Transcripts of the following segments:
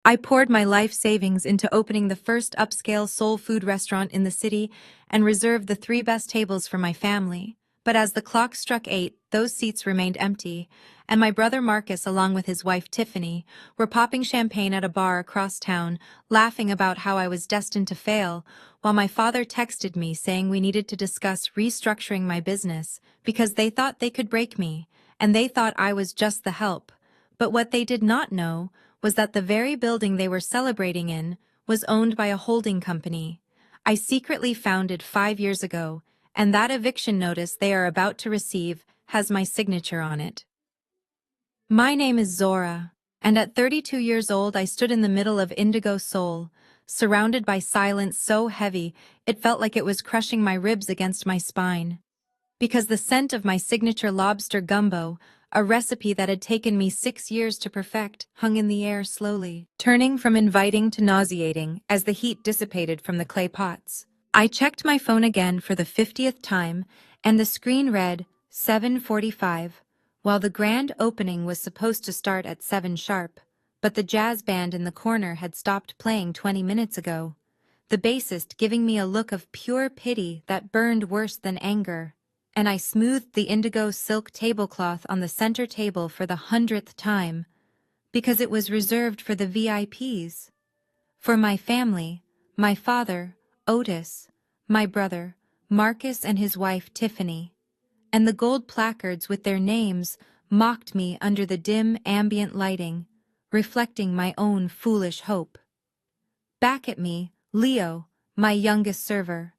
I poured my life savings into opening the first upscale soul food restaurant in the city and reserved the three best tables for my family. But as the clock struck 8, those seats remained empty, and my brother Marcus, along with his wife Tiffany, were popping champagne at a bar across town, laughing about how I was destined to fail, while my father texted me saying we needed to discuss restructuring my business because they thought they could break me, and they thought I was just the help. But what they did not know was that the very building they were celebrating in was owned by a holding company I secretly founded 5 years ago, and that eviction notice they are about to receive has my signature on it. My name is Zora, and at 32 years old I stood in the middle of Indigo Soul, surrounded by silence so heavy it felt like it was crushing my ribs against my spine. Because the scent of my signature lobster gumbo, a recipe that had taken me 6 years to perfect, hung in the air slowly, turning from inviting to nauseating as the heat dissipated from the clay pots. I checked my phone again for the 50th time, and the screen read 7:45, while the grand opening was supposed to start at 7 sharp, but the jazz band in the corner had stopped playing 20 minutes ago, the bassist giving me a look of pure pity that burned worse than anger. And I smoothed the indigo silk tablecloth on the center table for the 100th time, because it was reserved for the VIPs. For my family, my father, Otis, my brother, Marcus and his wife Tiffany, and the gold placards with their names mocked me under the dim ambient lighting, reflecting my own foolish hope. Back at me, Leo, my youngest server,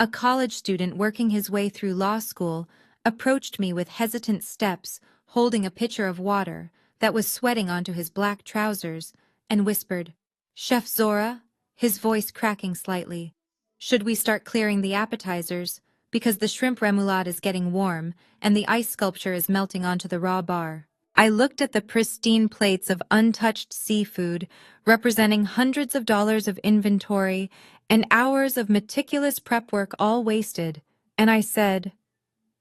a college student working his way through law school, approached me with hesitant steps, holding a pitcher of water that was sweating onto his black trousers, and whispered, "Chef Zora," his voice cracking slightly, "should we start clearing the appetizers, because the shrimp remoulade is getting warm, and the ice sculpture is melting onto the raw bar?" I looked at the pristine plates of untouched seafood, representing hundreds of dollars of inventory and hours of meticulous prep work all wasted, and I said,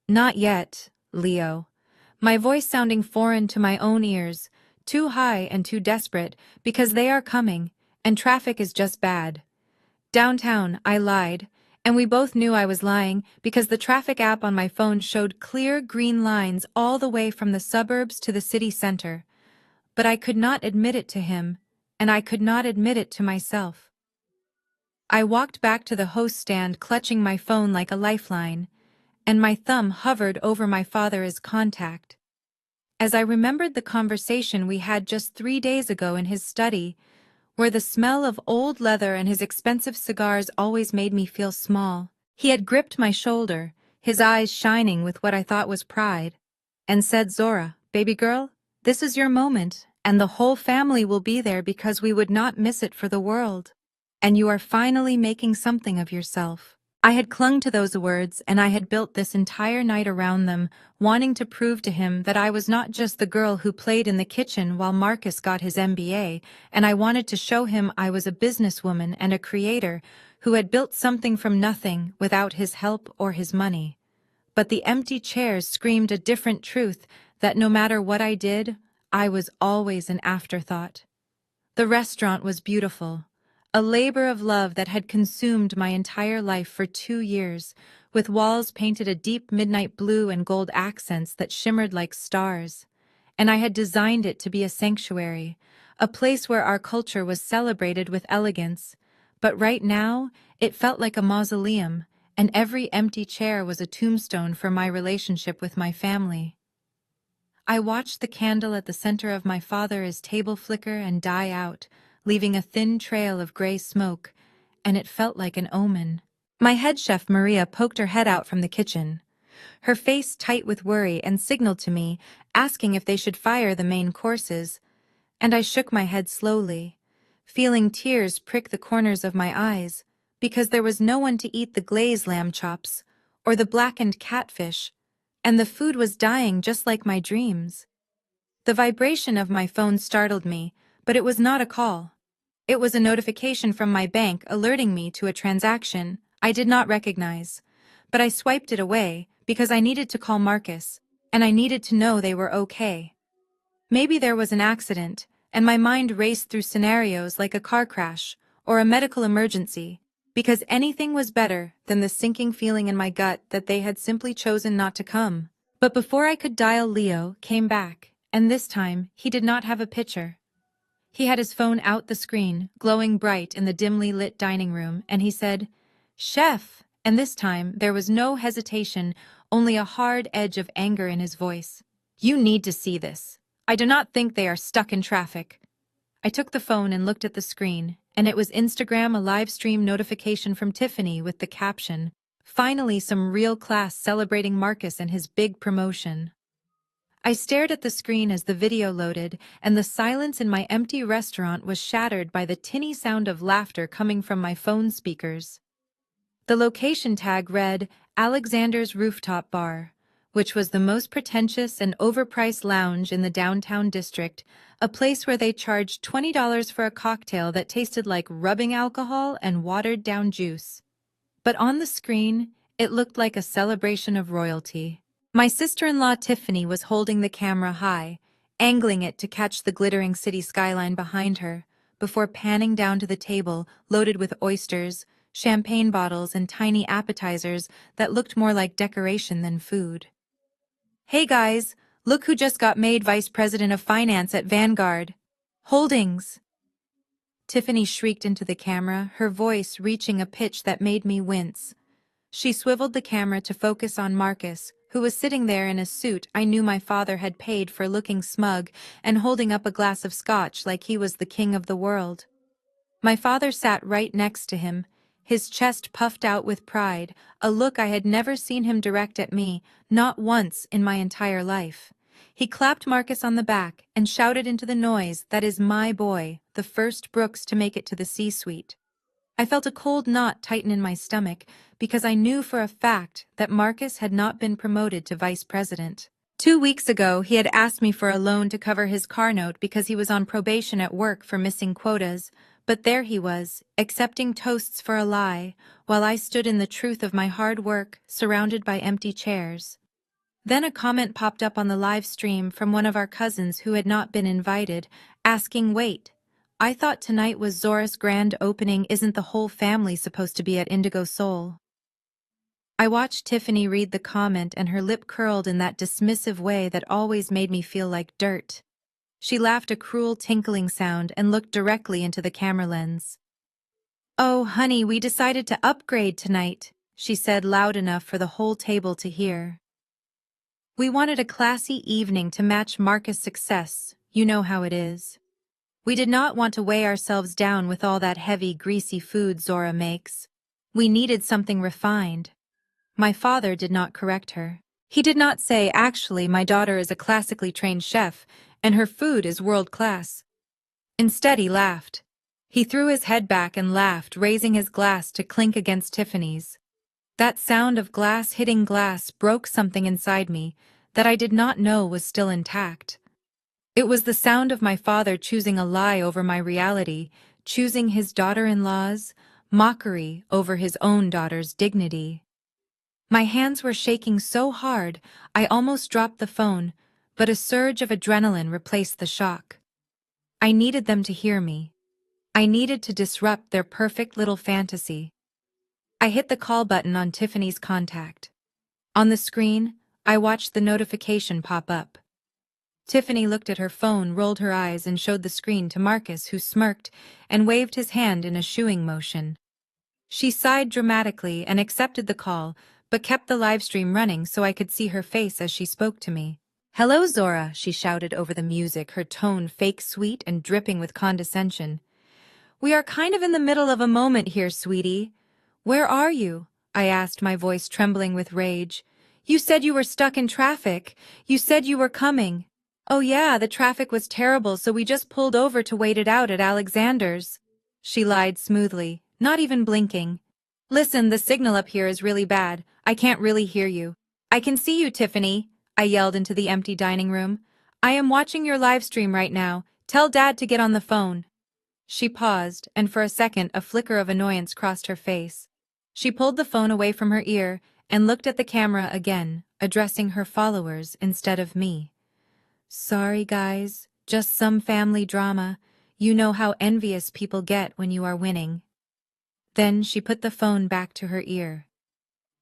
"Not yet, Leo," my voice sounding foreign to my own ears, too high and too desperate, because they are coming, and traffic is just bad. Downtown, I lied, and we both knew I was lying because the traffic app on my phone showed clear green lines all the way from the suburbs to the city center. But I could not admit it to him, and I could not admit it to myself. I walked back to the host stand clutching my phone like a lifeline, and my thumb hovered over my father's contact. As I remembered the conversation we had just 3 days ago in his study, where the smell of old leather and his expensive cigars always made me feel small, he had gripped my shoulder, his eyes shining with what I thought was pride, and said, "Zora, baby girl, this is your moment, and the whole family will be there because we would not miss it for the world. And you are finally making something of yourself." I had clung to those words, and I had built this entire night around them, wanting to prove to him that I was not just the girl who played in the kitchen while Marcus got his MBA, and I wanted to show him I was a businesswoman and a creator who had built something from nothing without his help or his money. But the empty chairs screamed a different truth, that no matter what I did, I was always an afterthought. The restaurant was beautiful, a labor of love that had consumed my entire life for 2 years, with walls painted a deep midnight blue and gold accents that shimmered like stars. And I had designed it to be a sanctuary, a place where our culture was celebrated with elegance. But right now, it felt like a mausoleum, and every empty chair was a tombstone for my relationship with my family. I watched the candle at the center of my father's table flicker and die out, leaving a thin trail of gray smoke, and it felt like an omen. My head chef Maria poked her head out from the kitchen, her face tight with worry, and signaled to me, asking if they should fire the main courses, and I shook my head slowly, feeling tears prick the corners of my eyes, because there was no one to eat the glazed lamb chops or the blackened catfish, and the food was dying just like my dreams. The vibration of my phone startled me, but it was not a call. It was a notification from my bank alerting me to a transaction I did not recognize, but I swiped it away because I needed to call Marcus, and I needed to know they were okay. Maybe there was an accident, and my mind raced through scenarios like a car crash or a medical emergency, because anything was better than the sinking feeling in my gut that they had simply chosen not to come. But before I could dial, Leo came back, and this time he did not have a picture. He had his phone out the screen, glowing bright in the dimly lit dining room, and he said, "Chef," and this time there was no hesitation, only a hard edge of anger in his voice. "You need to see this. I do not think they are stuck in traffic." I took the phone and looked at the screen, and it was Instagram, a live stream notification from Tiffany with the caption, "Finally some real class celebrating Marcus and his big promotion." I stared at the screen as the video loaded, and the silence in my empty restaurant was shattered by the tinny sound of laughter coming from my phone speakers. The location tag read, "Alexander's Rooftop Bar," which was the most pretentious and overpriced lounge in the downtown district, a place where they charged $20 for a cocktail that tasted like rubbing alcohol and watered-down juice. But on the screen, it looked like a celebration of royalty. My sister-in-law Tiffany was holding the camera high, angling it to catch the glittering city skyline behind her, before panning down to the table loaded with oysters, champagne bottles, and tiny appetizers that looked more like decoration than food. "Hey guys, look who just got made Vice President of Finance at Vanguard Holdings!" Tiffany shrieked into the camera, her voice reaching a pitch that made me wince. She swiveled the camera to focus on Marcus, who was sitting there in a suit I knew my father had paid for, looking smug and holding up a glass of scotch like he was the king of the world. My father sat right next to him, his chest puffed out with pride, a look I had never seen him direct at me, not once in my entire life. He clapped Marcus on the back and shouted into the noise, "That is my boy, the first Brooks to make it to the C-suite." I felt a cold knot tighten in my stomach because I knew for a fact that Marcus had not been promoted to vice president. 2 weeks ago, he had asked me for a loan to cover his car note because he was on probation at work for missing quotas, but there he was, accepting toasts for a lie, while I stood in the truth of my hard work, surrounded by empty chairs. Then a comment popped up on the live stream from one of our cousins who had not been invited, asking, "Wait, I thought tonight was Zora's grand opening. Isn't the whole family supposed to be at Indigo Soul?" I watched Tiffany read the comment, and her lip curled in that dismissive way that always made me feel like dirt. She laughed a cruel tinkling sound and looked directly into the camera lens. "Oh, honey, we decided to upgrade tonight," she said loud enough for the whole table to hear. "We wanted a classy evening to match Marcus' success, you know how it is. We did not want to weigh ourselves down with all that heavy, greasy food Zora makes. We needed something refined." My father did not correct her. He did not say, "Actually, my daughter is a classically trained chef, and her food is world-class." Instead, he laughed. He threw his head back and laughed, raising his glass to clink against Tiffany's. That sound of glass hitting glass broke something inside me that I did not know was still intact. It was the sound of my father choosing a lie over my reality, choosing his daughter-in-law's mockery over his own daughter's dignity. My hands were shaking so hard I almost dropped the phone, but a surge of adrenaline replaced the shock. I needed them to hear me. I needed to disrupt their perfect little fantasy. I hit the call button on Tiffany's contact. On the screen, I watched the notification pop up. Tiffany looked at her phone, rolled her eyes, and showed the screen to Marcus, who smirked and waved his hand in a shooing motion. She sighed dramatically and accepted the call, but kept the live stream running so I could see her face as she spoke to me. "Hello, Zora," she shouted over the music, her tone fake sweet and dripping with condescension. "We are kind of in the middle of a moment here, sweetie." "Where are you?" I asked, my voice trembling with rage. "You said you were stuck in traffic. You said you were coming." "Oh yeah, the traffic was terrible, so we just pulled over to wait it out at Alexander's." She lied smoothly, not even blinking. "Listen, the signal up here is really bad. I can't really hear you." "I can see you, Tiffany," I yelled into the empty dining room. "I am watching your live stream right now. Tell Dad to get on the phone." She paused, and for a second a flicker of annoyance crossed her face. She pulled the phone away from her ear and looked at the camera again, addressing her followers instead of me. "Sorry, guys," Just some family drama. You know how envious people get when you are winning. Then she put the phone back to her ear.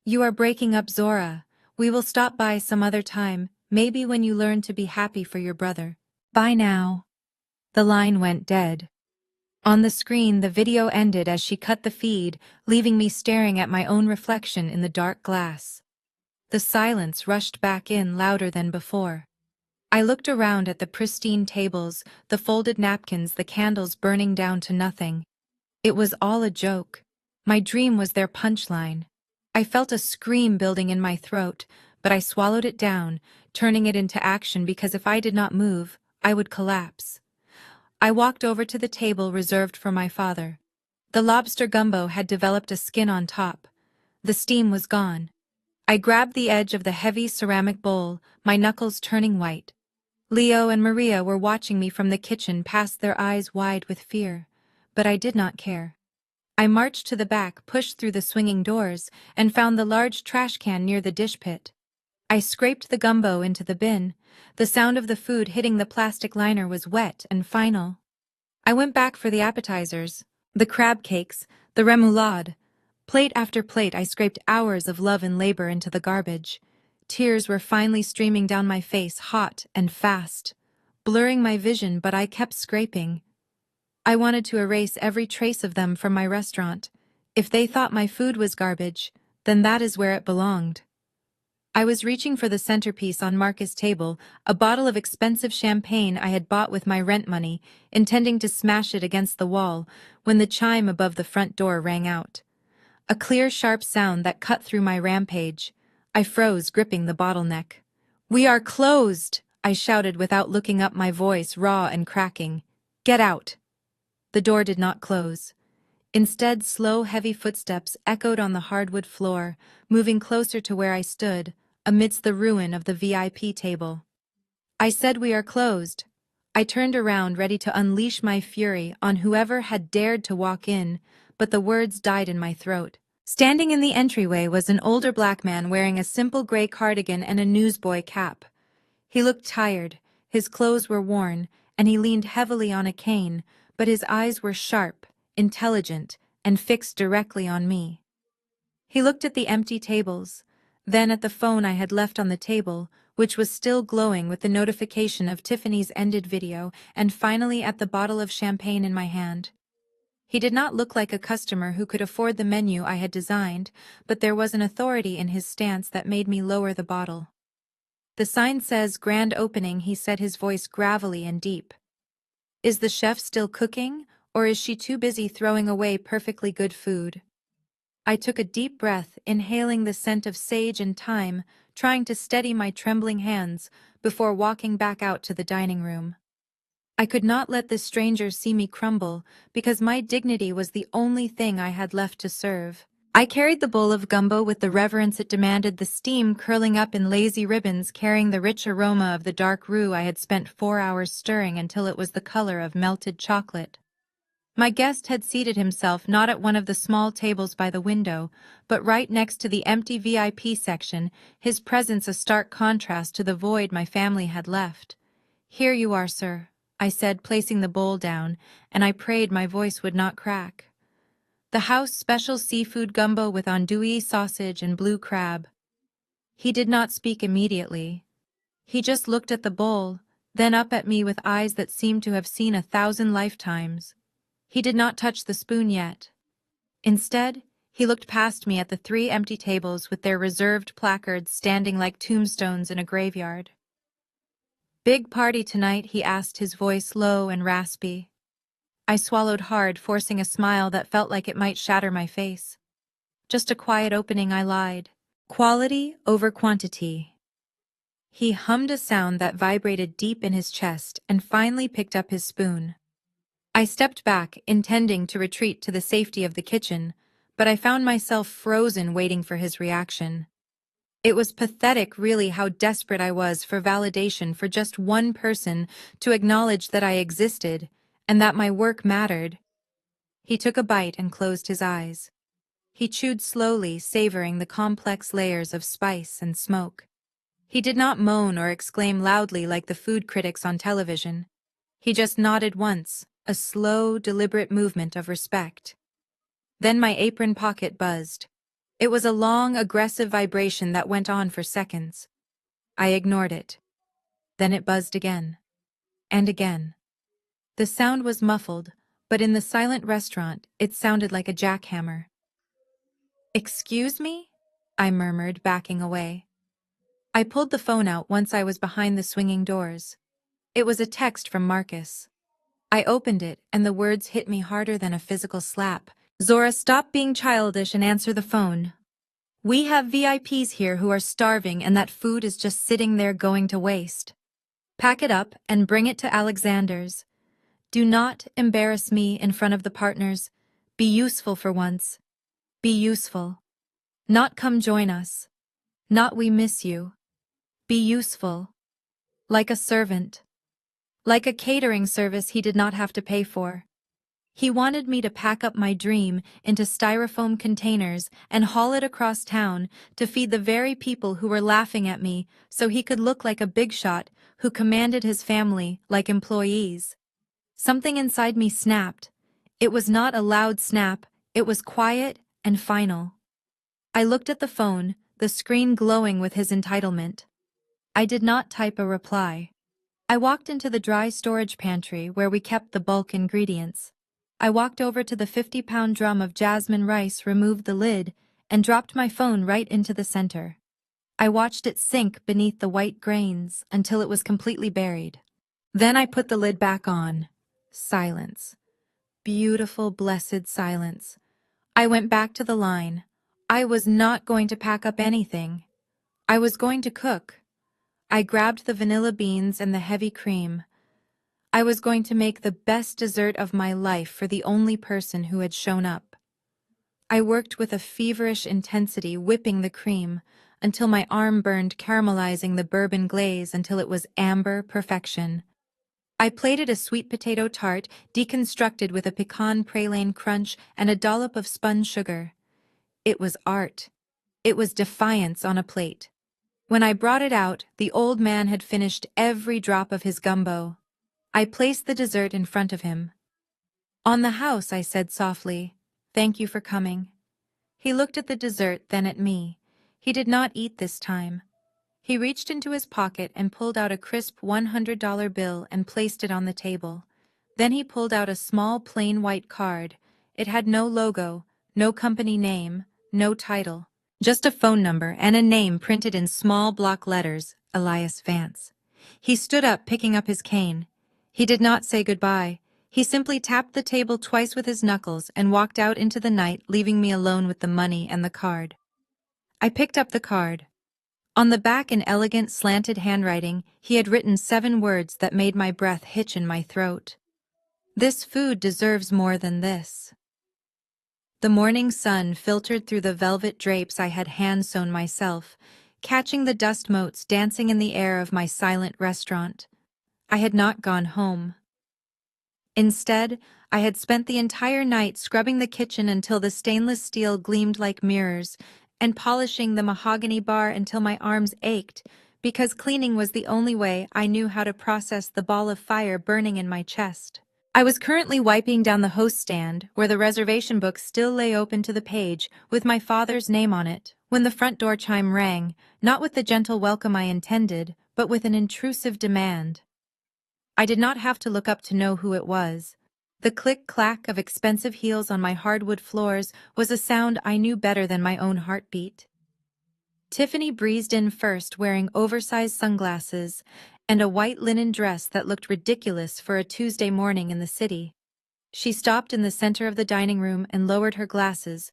You are breaking up, Zora. We will stop by some other time, maybe when you learn to be happy for your brother. Bye now. The line went dead. On the screen, the video ended as she cut the feed, leaving me staring at my own reflection in the dark glass. The silence rushed back in louder than before. I looked around at the pristine tables, the folded napkins, the candles burning down to nothing. It was all a joke. My dream was their punchline. I felt a scream building in my throat, but I swallowed it down, turning it into action because if I did not move, I would collapse. I walked over to the table reserved for my father. The lobster gumbo had developed a skin on top. The steam was gone. I grabbed the edge of the heavy ceramic bowl, my knuckles turning white. Leo and Maria were watching me from the kitchen, past their eyes wide with fear. But I did not care. I marched to the back, pushed through the swinging doors, and found the large trash can near the dish pit. I scraped the gumbo into the bin. The sound of the food hitting the plastic liner was wet and final. I went back for the appetizers, the crab cakes, the remoulade. Plate after plate, I scraped hours of love and labor into the garbage. Tears were finally streaming down my face, hot and fast, blurring my vision, but I kept scraping. I wanted to erase every trace of them from my restaurant. If they thought my food was garbage, then that is where it belonged. I was reaching for the centerpiece on Marcus' table, a bottle of expensive champagne I had bought with my rent money, intending to smash it against the wall, when the chime above the front door rang out. A clear, sharp sound that cut through my rampage. I froze, gripping the bottleneck. "We are closed!" I shouted without looking up, my voice raw and cracking. "Get out!" The door did not close. Instead, slow, heavy footsteps echoed on the hardwood floor, moving closer to where I stood, amidst the ruin of the VIP table. I said, "We are closed." I turned around, ready to unleash my fury on whoever had dared to walk in, but the words died in my throat. Standing in the entryway was an older black man wearing a simple gray cardigan and a newsboy cap. He looked tired, his clothes were worn, and he leaned heavily on a cane, but his eyes were sharp, intelligent, and fixed directly on me. He looked at the empty tables, then at the phone I had left on the table, which was still glowing with the notification of Tiffany's ended video, and finally at the bottle of champagne in my hand. He did not look like a customer who could afford the menu I had designed, but there was an authority in his stance that made me lower the bottle. "The sign says grand opening," he said, his voice gravelly and deep. "Is the chef still cooking, or is she too busy throwing away perfectly good food?" I took a deep breath, inhaling the scent of sage and thyme, trying to steady my trembling hands before walking back out to the dining room. I could not let this stranger see me crumble, because my dignity was the only thing I had left to serve. I carried the bowl of gumbo with the reverence it demanded, the steam curling up in lazy ribbons, carrying the rich aroma of the dark roux I had spent 4 hours stirring until it was the color of melted chocolate. My guest had seated himself not at one of the small tables by the window, but right next to the empty VIP section, his presence a stark contrast to the void my family had left. "Here you are, sir," I said, placing the bowl down, and I prayed my voice would not crack. "The house special seafood gumbo with andouille sausage and blue crab." He did not speak immediately. He just looked at the bowl, then up at me with eyes that seemed to have seen 1,000 lifetimes. He did not touch the spoon yet. Instead, he looked past me at the 3 empty tables with their reserved placards standing like tombstones in a graveyard. "Big party tonight?" he asked, his voice low and raspy. I swallowed hard, forcing a smile that felt like it might shatter my face. "Just a quiet opening," I lied. "Quality over quantity." He hummed a sound that vibrated deep in his chest and finally picked up his spoon. I stepped back, intending to retreat to the safety of the kitchen, but I found myself frozen, waiting for his reaction. It was pathetic, really, how desperate I was for validation, for just one person to acknowledge that I existed and that my work mattered. He took a bite and closed his eyes. He chewed slowly, savoring the complex layers of spice and smoke. He did not moan or exclaim loudly like the food critics on television. He just nodded once, a slow, deliberate movement of respect. Then my apron pocket buzzed. It was a long, aggressive vibration that went on for seconds. I ignored it. Then it buzzed again. And again. The sound was muffled, but in the silent restaurant, it sounded like a jackhammer. "Excuse me?" I murmured, backing away. I pulled the phone out once I was behind the swinging doors. It was a text from Marcus. I opened it, and the words hit me harder than a physical slap. "Zora, stop being childish and answer the phone. We have VIPs here who are starving, and that food is just sitting there going to waste. Pack it up and bring it to Alexander's. Do not embarrass me in front of the partners. Be useful for once. Be useful. Not come join us. Not we miss you. Be useful. Like a servant. Like a catering service he did not have to pay for. He wanted me to pack up my dream into styrofoam containers and haul it across town to feed the very people who were laughing at me so he could look like a big shot who commanded his family like employees. Something inside me snapped. It was not a loud snap, it was quiet and final. I looked at the phone, the screen glowing with his entitlement. I did not type a reply. I walked into the dry storage pantry where we kept the bulk ingredients. I walked over to the 50-pound drum of jasmine rice, removed the lid, and dropped my phone right into the center. I watched it sink beneath the white grains until it was completely buried. Then I put the lid back on. Silence. Beautiful, blessed silence. I went back to the line. I was not going to pack up anything. I was going to cook. I grabbed the vanilla beans and the heavy cream. I was going to make the best dessert of my life for the only person who had shown up. I worked with a feverish intensity, whipping the cream, until my arm burned, caramelizing the bourbon glaze until it was amber perfection. I plated a sweet potato tart, deconstructed with a pecan praline crunch and a dollop of spun sugar. It was art. It was defiance on a plate. When I brought it out, the old man had finished every drop of his gumbo. I placed the dessert in front of him. "On the house," I said softly. "Thank you for coming." He looked at the dessert, then at me. He did not eat this time. He reached into his pocket and pulled out a crisp $100 bill and placed it on the table. Then he pulled out a small plain white card. It had no logo, no company name, no title. Just a phone number and a name printed in small block letters, Elias Vance. He stood up, picking up his cane. He did not say goodbye. He simply tapped the table twice with his knuckles and walked out into the night, leaving me alone with the money and the card. I picked up the card. On the back, in elegant, slanted handwriting, he had written 7 words that made my breath hitch in my throat. "This food deserves more than this." The morning sun filtered through the velvet drapes I had hand-sewn myself, catching the dust motes dancing in the air of my silent restaurant. I had not gone home. Instead, I had spent the entire night scrubbing the kitchen until the stainless steel gleamed like mirrors, and polishing the mahogany bar until my arms ached, because cleaning was the only way I knew how to process the ball of fire burning in my chest. I was currently wiping down the host stand, where the reservation book still lay open to the page, with my father's name on it, when the front door chime rang, not with the gentle welcome I intended, but with an intrusive demand. I did not have to look up to know who it was. The click-clack of expensive heels on my hardwood floors was a sound I knew better than my own heartbeat. Tiffany breezed in first, wearing oversized sunglasses and a white linen dress that looked ridiculous for a Tuesday morning in the city. She stopped in the center of the dining room and lowered her glasses,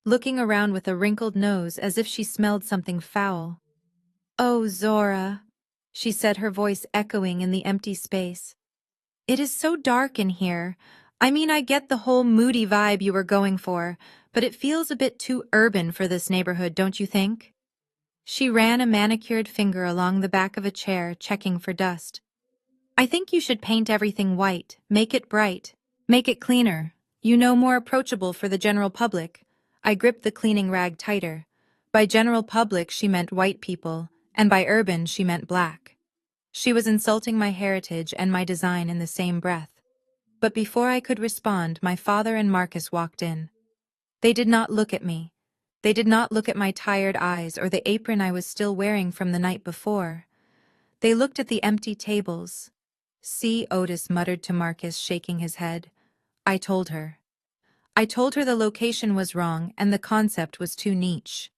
looking around with a wrinkled nose as if she smelled something foul. "Oh, Zora," she said, her voice echoing in the empty space. "It is so dark in here. I mean, I get the whole moody vibe you were going for, but it feels a bit too urban for this neighborhood, don't you think?" She ran a manicured finger along the back of a chair, checking for dust. "I think you should paint everything white, make it bright, make it cleaner, more approachable for the general public." I gripped the cleaning rag tighter. By general public she meant white people, and by urban she meant black. She was insulting my heritage and my design in the same breath. But before I could respond, my father and Marcus walked in. They did not look at me. They did not look at my tired eyes or the apron I was still wearing from the night before. They looked at the empty tables. "See," Otis muttered to Marcus, shaking his head. I told her. I told her the location was wrong and the concept was too niche.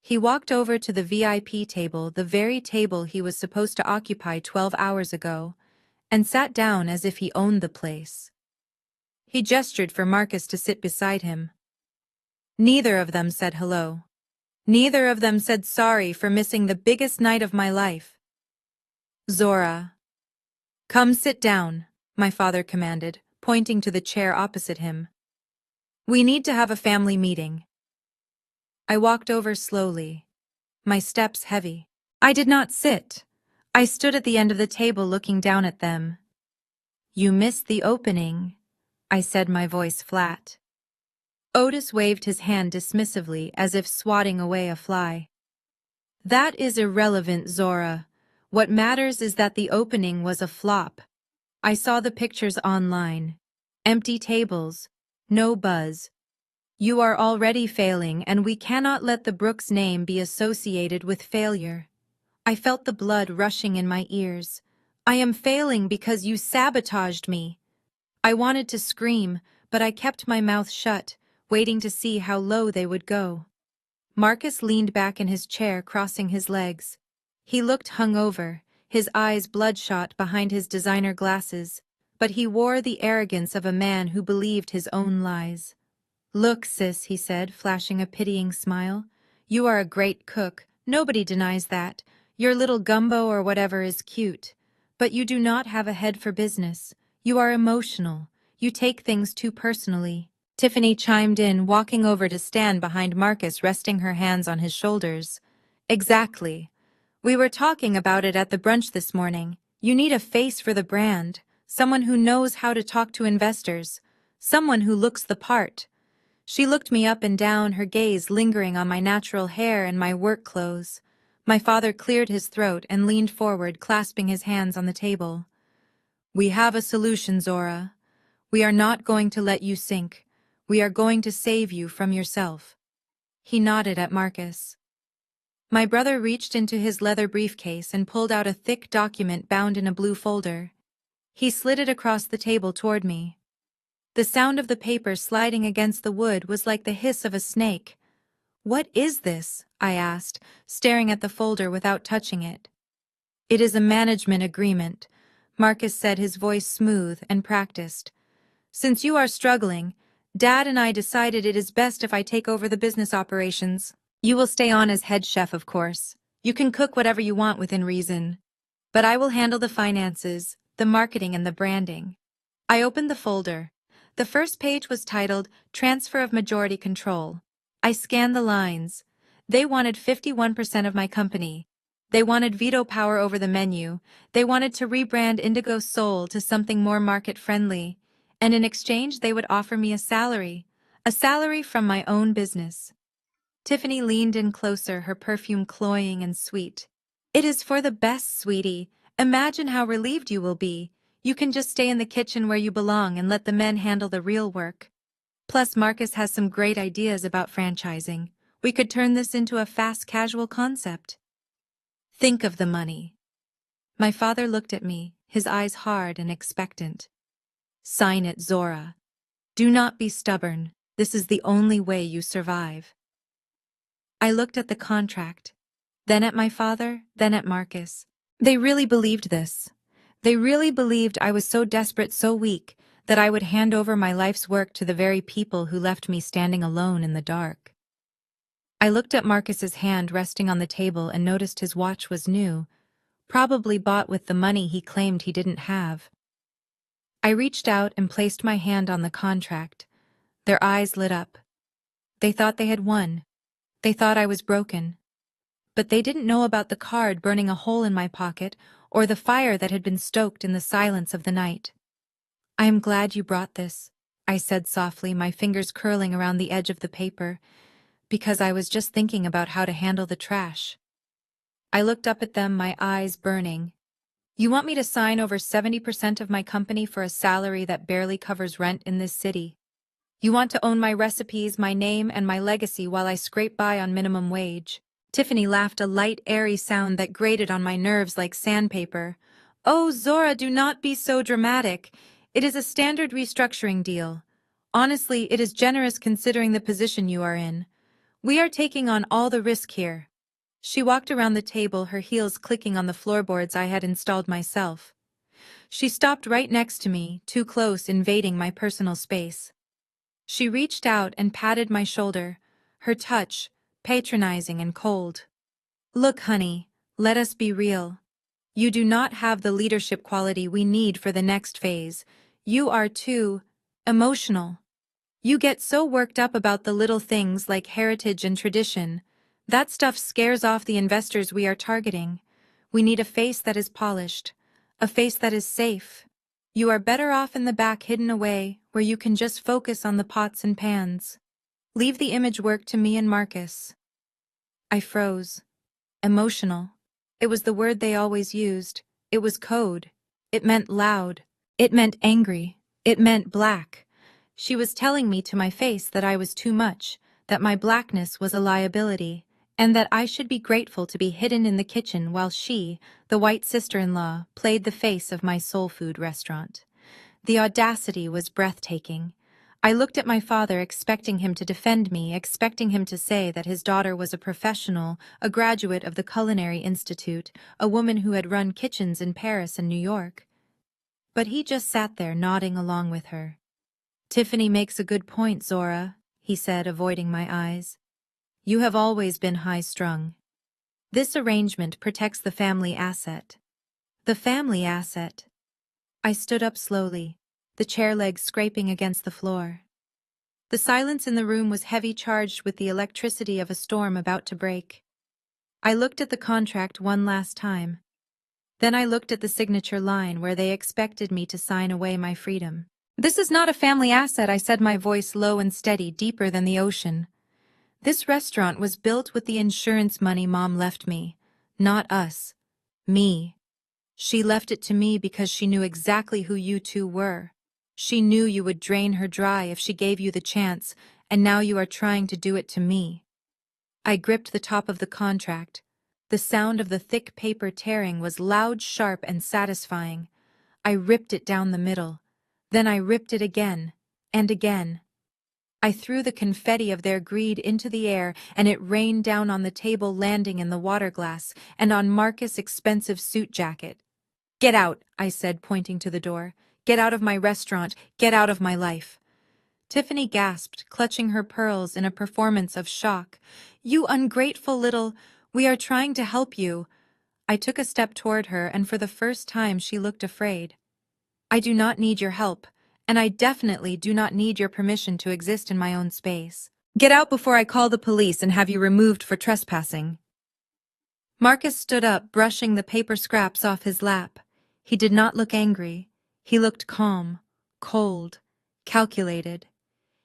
He walked over to the VIP table, the very table he was supposed to occupy 12 hours ago, and sat down as if he owned the place. He gestured for Marcus to sit beside him. Neither of them said hello. Neither of them said sorry for missing the biggest night of my life. "Zora, come sit down," my father commanded, pointing to the chair opposite him. "We need to have a family meeting." I walked over slowly, my steps heavy. I did not sit. I stood at the end of the table looking down at them. "You missed the opening," I said, my voice flat. Otis waved his hand dismissively as if swatting away a fly. "That is irrelevant, Zora. What matters is that the opening was a flop. I saw the pictures online. Empty tables. No buzz. You are already failing, and we cannot let the Brooks name be associated with failure." I felt the blood rushing in my ears. "I am failing because you sabotaged me." I wanted to scream, but I kept my mouth shut, waiting to see how low they would go. Marcus leaned back in his chair, crossing his legs. He looked hungover, his eyes bloodshot behind his designer glasses, but he wore the arrogance of a man who believed his own lies. "Look, sis," he said, flashing a pitying smile. "You are a great cook, nobody denies that. Your little gumbo or whatever is cute. But you do not have a head for business. You are emotional. You take things too personally." Tiffany chimed in, walking over to stand behind Marcus, resting her hands on his shoulders. "Exactly. We were talking about it at the brunch this morning. You need a face for the brand, someone who knows how to talk to investors, someone who looks the part." She looked me up and down, her gaze lingering on my natural hair and my work clothes. My father cleared his throat and leaned forward, clasping his hands on the table. "We have a solution, Zora. We are not going to let you sink. We are going to save you from yourself." He nodded at Marcus. My brother reached into his leather briefcase and pulled out a thick document bound in a blue folder. He slid it across the table toward me. The sound of the paper sliding against the wood was like the hiss of a snake. "What is this?" I asked, staring at the folder without touching it. "It is a management agreement," Marcus said, his voice smooth and practiced. "Since you are struggling, Dad and I decided it is best if I take over the business operations. You will stay on as head chef, of course. You can cook whatever you want within reason. But I will handle the finances, the marketing, and the branding." I opened the folder. The first page was titled "Transfer of Majority Control." I scanned the lines. They wanted 51% of my company. They wanted veto power over the menu. They wanted to rebrand Indigo Soul to something more market-friendly. And in exchange, they would offer me a salary from my own business. Tiffany leaned in closer, her perfume cloying and sweet. "It is for the best, sweetie. Imagine how relieved you will be. You can just stay in the kitchen where you belong and let the men handle the real work. Plus, Marcus has some great ideas about franchising. We could turn this into a fast casual concept." "Think of the money." My father looked at me, his eyes hard and expectant. "Sign it, Zora. Do not be stubborn. This is the only way you survive." I looked at the contract, then at my father, then at Marcus. They really believed this. They really believed I was so desperate, so weak, that I would hand over my life's work to the very people who left me standing alone in the dark. I looked at Marcus's hand resting on the table and noticed his watch was new, probably bought with the money he claimed he didn't have. I reached out and placed my hand on the contract. Their eyes lit up. They thought they had won. They thought I was broken. But they didn't know about the card burning a hole in my pocket or the fire that had been stoked in the silence of the night. "I am glad you brought this," I said softly, my fingers curling around the edge of the paper, because I was just thinking about how to handle the trash. I looked up at them, my eyes burning. You want me to sign over 70% of my company for a salary that barely covers rent in this city. You want to own my recipes, my name, and my legacy while I scrape by on minimum wage. Tiffany laughed, a light, airy sound that grated on my nerves like sandpaper. Oh, Zora, do not be so dramatic. It is a standard restructuring deal. Honestly, it is generous considering the position you are in. We are taking on all the risk here. She walked around the table, her heels clicking on the floorboards I had installed myself. She stopped right next to me, too close, invading my personal space. She reached out and patted my shoulder, her touch patronizing and cold. Look, honey, let us be real. You do not have the leadership quality we need for the next phase. You are too emotional. You get so worked up about the little things like heritage and tradition. That stuff scares off the investors we are targeting. We need a face that is polished, a face that is safe. You are better off in the back, hidden away, where you can just focus on the pots and pans. Leave the image work to me and Marcus. I froze. Emotional. It was the word they always used. It was code. It meant loud. It meant angry. It meant black. She was telling me to my face that I was too much, that my blackness was a liability, and that I should be grateful to be hidden in the kitchen while she, the white sister-in-law, played the face of my soul food restaurant. The audacity was breathtaking. I looked at my father, expecting him to defend me, expecting him to say that his daughter was a professional, a graduate of the Culinary Institute, a woman who had run kitchens in Paris and New York. But he just sat there nodding along with her. Tiffany makes a good point, Zora, he said, avoiding my eyes. You have always been high-strung. This arrangement protects the family asset. The family asset. I stood up slowly, the chair legs scraping against the floor. The silence in the room was heavy, charged with the electricity of a storm about to break. I looked at the contract one last time. Then I looked at the signature line where they expected me to sign away my freedom. This is not a family asset, I said, my voice low and steady, deeper than the ocean. This restaurant was built with the insurance money Mom left me. Not us. Me. She left it to me because she knew exactly who you two were. She knew you would drain her dry if she gave you the chance, and now you are trying to do it to me. I gripped the top of the contract. The sound of the thick paper tearing was loud, sharp, and satisfying. I ripped it down the middle. Then I ripped it again, and again. I threw the confetti of their greed into the air, and it rained down on the table, landing in the water glass, and on Marcus' expensive suit jacket. Get out, I said, pointing to the door. Get out of my restaurant. Get out of my life. Tiffany gasped, clutching her pearls in a performance of shock. You ungrateful little... We are trying to help you. I took a step toward her, and for the first time she looked afraid. I do not need your help, and I definitely do not need your permission to exist in my own space. Get out before I call the police and have you removed for trespassing. Marcus stood up, brushing the paper scraps off his lap. He did not look angry. He looked calm, cold, calculated.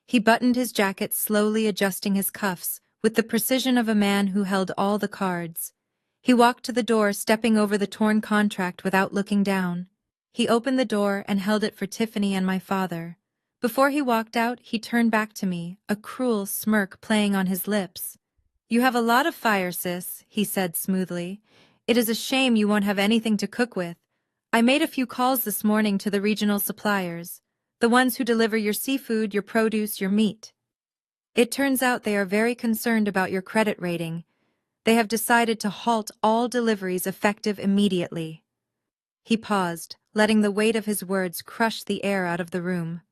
He buttoned his jacket, slowly adjusting his cuffs, with the precision of a man who held all the cards. He walked to the door, stepping over the torn contract without looking down. He opened the door and held it for Tiffany and my father. Before he walked out, he turned back to me, a cruel smirk playing on his lips. You have a lot of fire, sis, he said smoothly. It is a shame you won't have anything to cook with. I made a few calls this morning to the regional suppliers, the ones who deliver your seafood, your produce, your meat. It turns out they are very concerned about your credit rating. They have decided to halt all deliveries effective immediately. He paused, letting the weight of his words crush the air out of the room.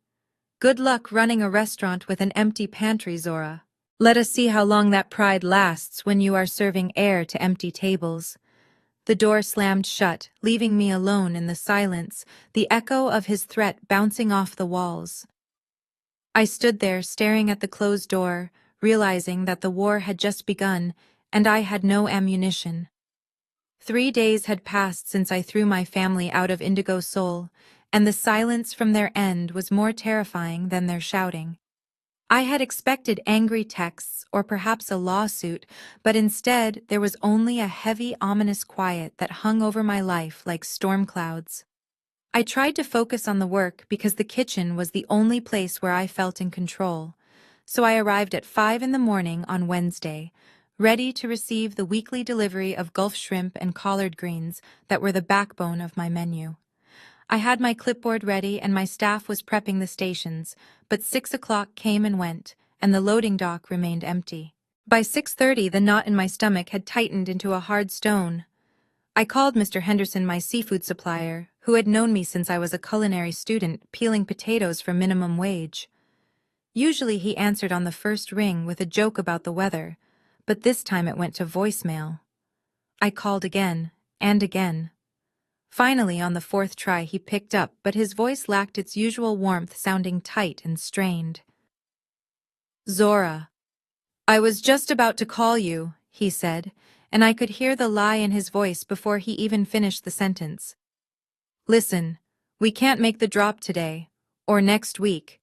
Good luck running a restaurant with an empty pantry, Zora. Let us see how long that pride lasts when you are serving air to empty tables. The door slammed shut, leaving me alone in the silence, the echo of his threat bouncing off the walls. I stood there, staring at the closed door, realizing that the war had just begun, and I had no ammunition. 3 days had passed since I threw my family out of Indigo Soul, and the silence from their end was more terrifying than their shouting. I had expected angry texts or perhaps a lawsuit, but instead there was only a heavy, ominous quiet that hung over my life like storm clouds. I tried to focus on the work because the kitchen was the only place where I felt in control, so I arrived at 5 in the morning on Wednesday, ready to receive the weekly delivery of Gulf shrimp and collard greens that were the backbone of my menu. I had my clipboard ready and my staff was prepping the stations, but 6 o'clock came and went, and the loading dock remained empty. By 6:30, the knot in my stomach had tightened into a hard stone. I called Mr. Henderson, my seafood supplier, who had known me since I was a culinary student peeling potatoes for minimum wage. Usually he answered on the first ring with a joke about the weather, but this time it went to voicemail. I called again, and again. Finally, on the fourth try, he picked up, but his voice lacked its usual warmth, sounding tight and strained. "Zora, I was just about to call you," he said, and I could hear the lie in his voice before he even finished the sentence. "Listen, we can't make the drop today, or next week."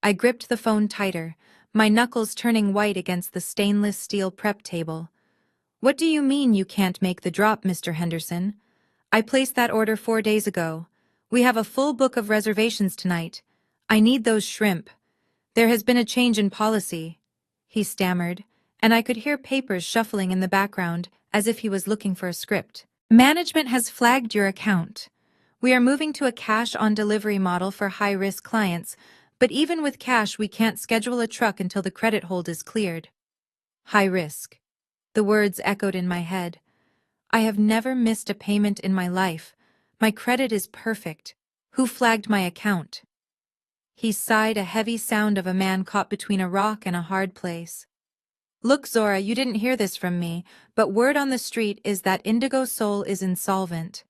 I gripped the phone tighter, my knuckles turning white against the stainless steel prep table. "What do you mean you can't make the drop, Mr. Henderson? I placed that order 4 days ago. We have a full book of reservations tonight. I need those shrimp. There has been a change in policy," he stammered, and I could hear papers shuffling in the background as if he was looking for a script. "Management has flagged your account. We are moving to a cash-on-delivery model for high-risk clients, but even with cash we can't schedule a truck until the credit hold is cleared." High risk. The words echoed in my head. I have never missed a payment in my life. My credit is perfect. Who flagged my account? He sighed, a heavy sound of a man caught between a rock and a hard place. "Look, Zora, you didn't hear this from me, but word on the street is that Indigo Soul is insolvent.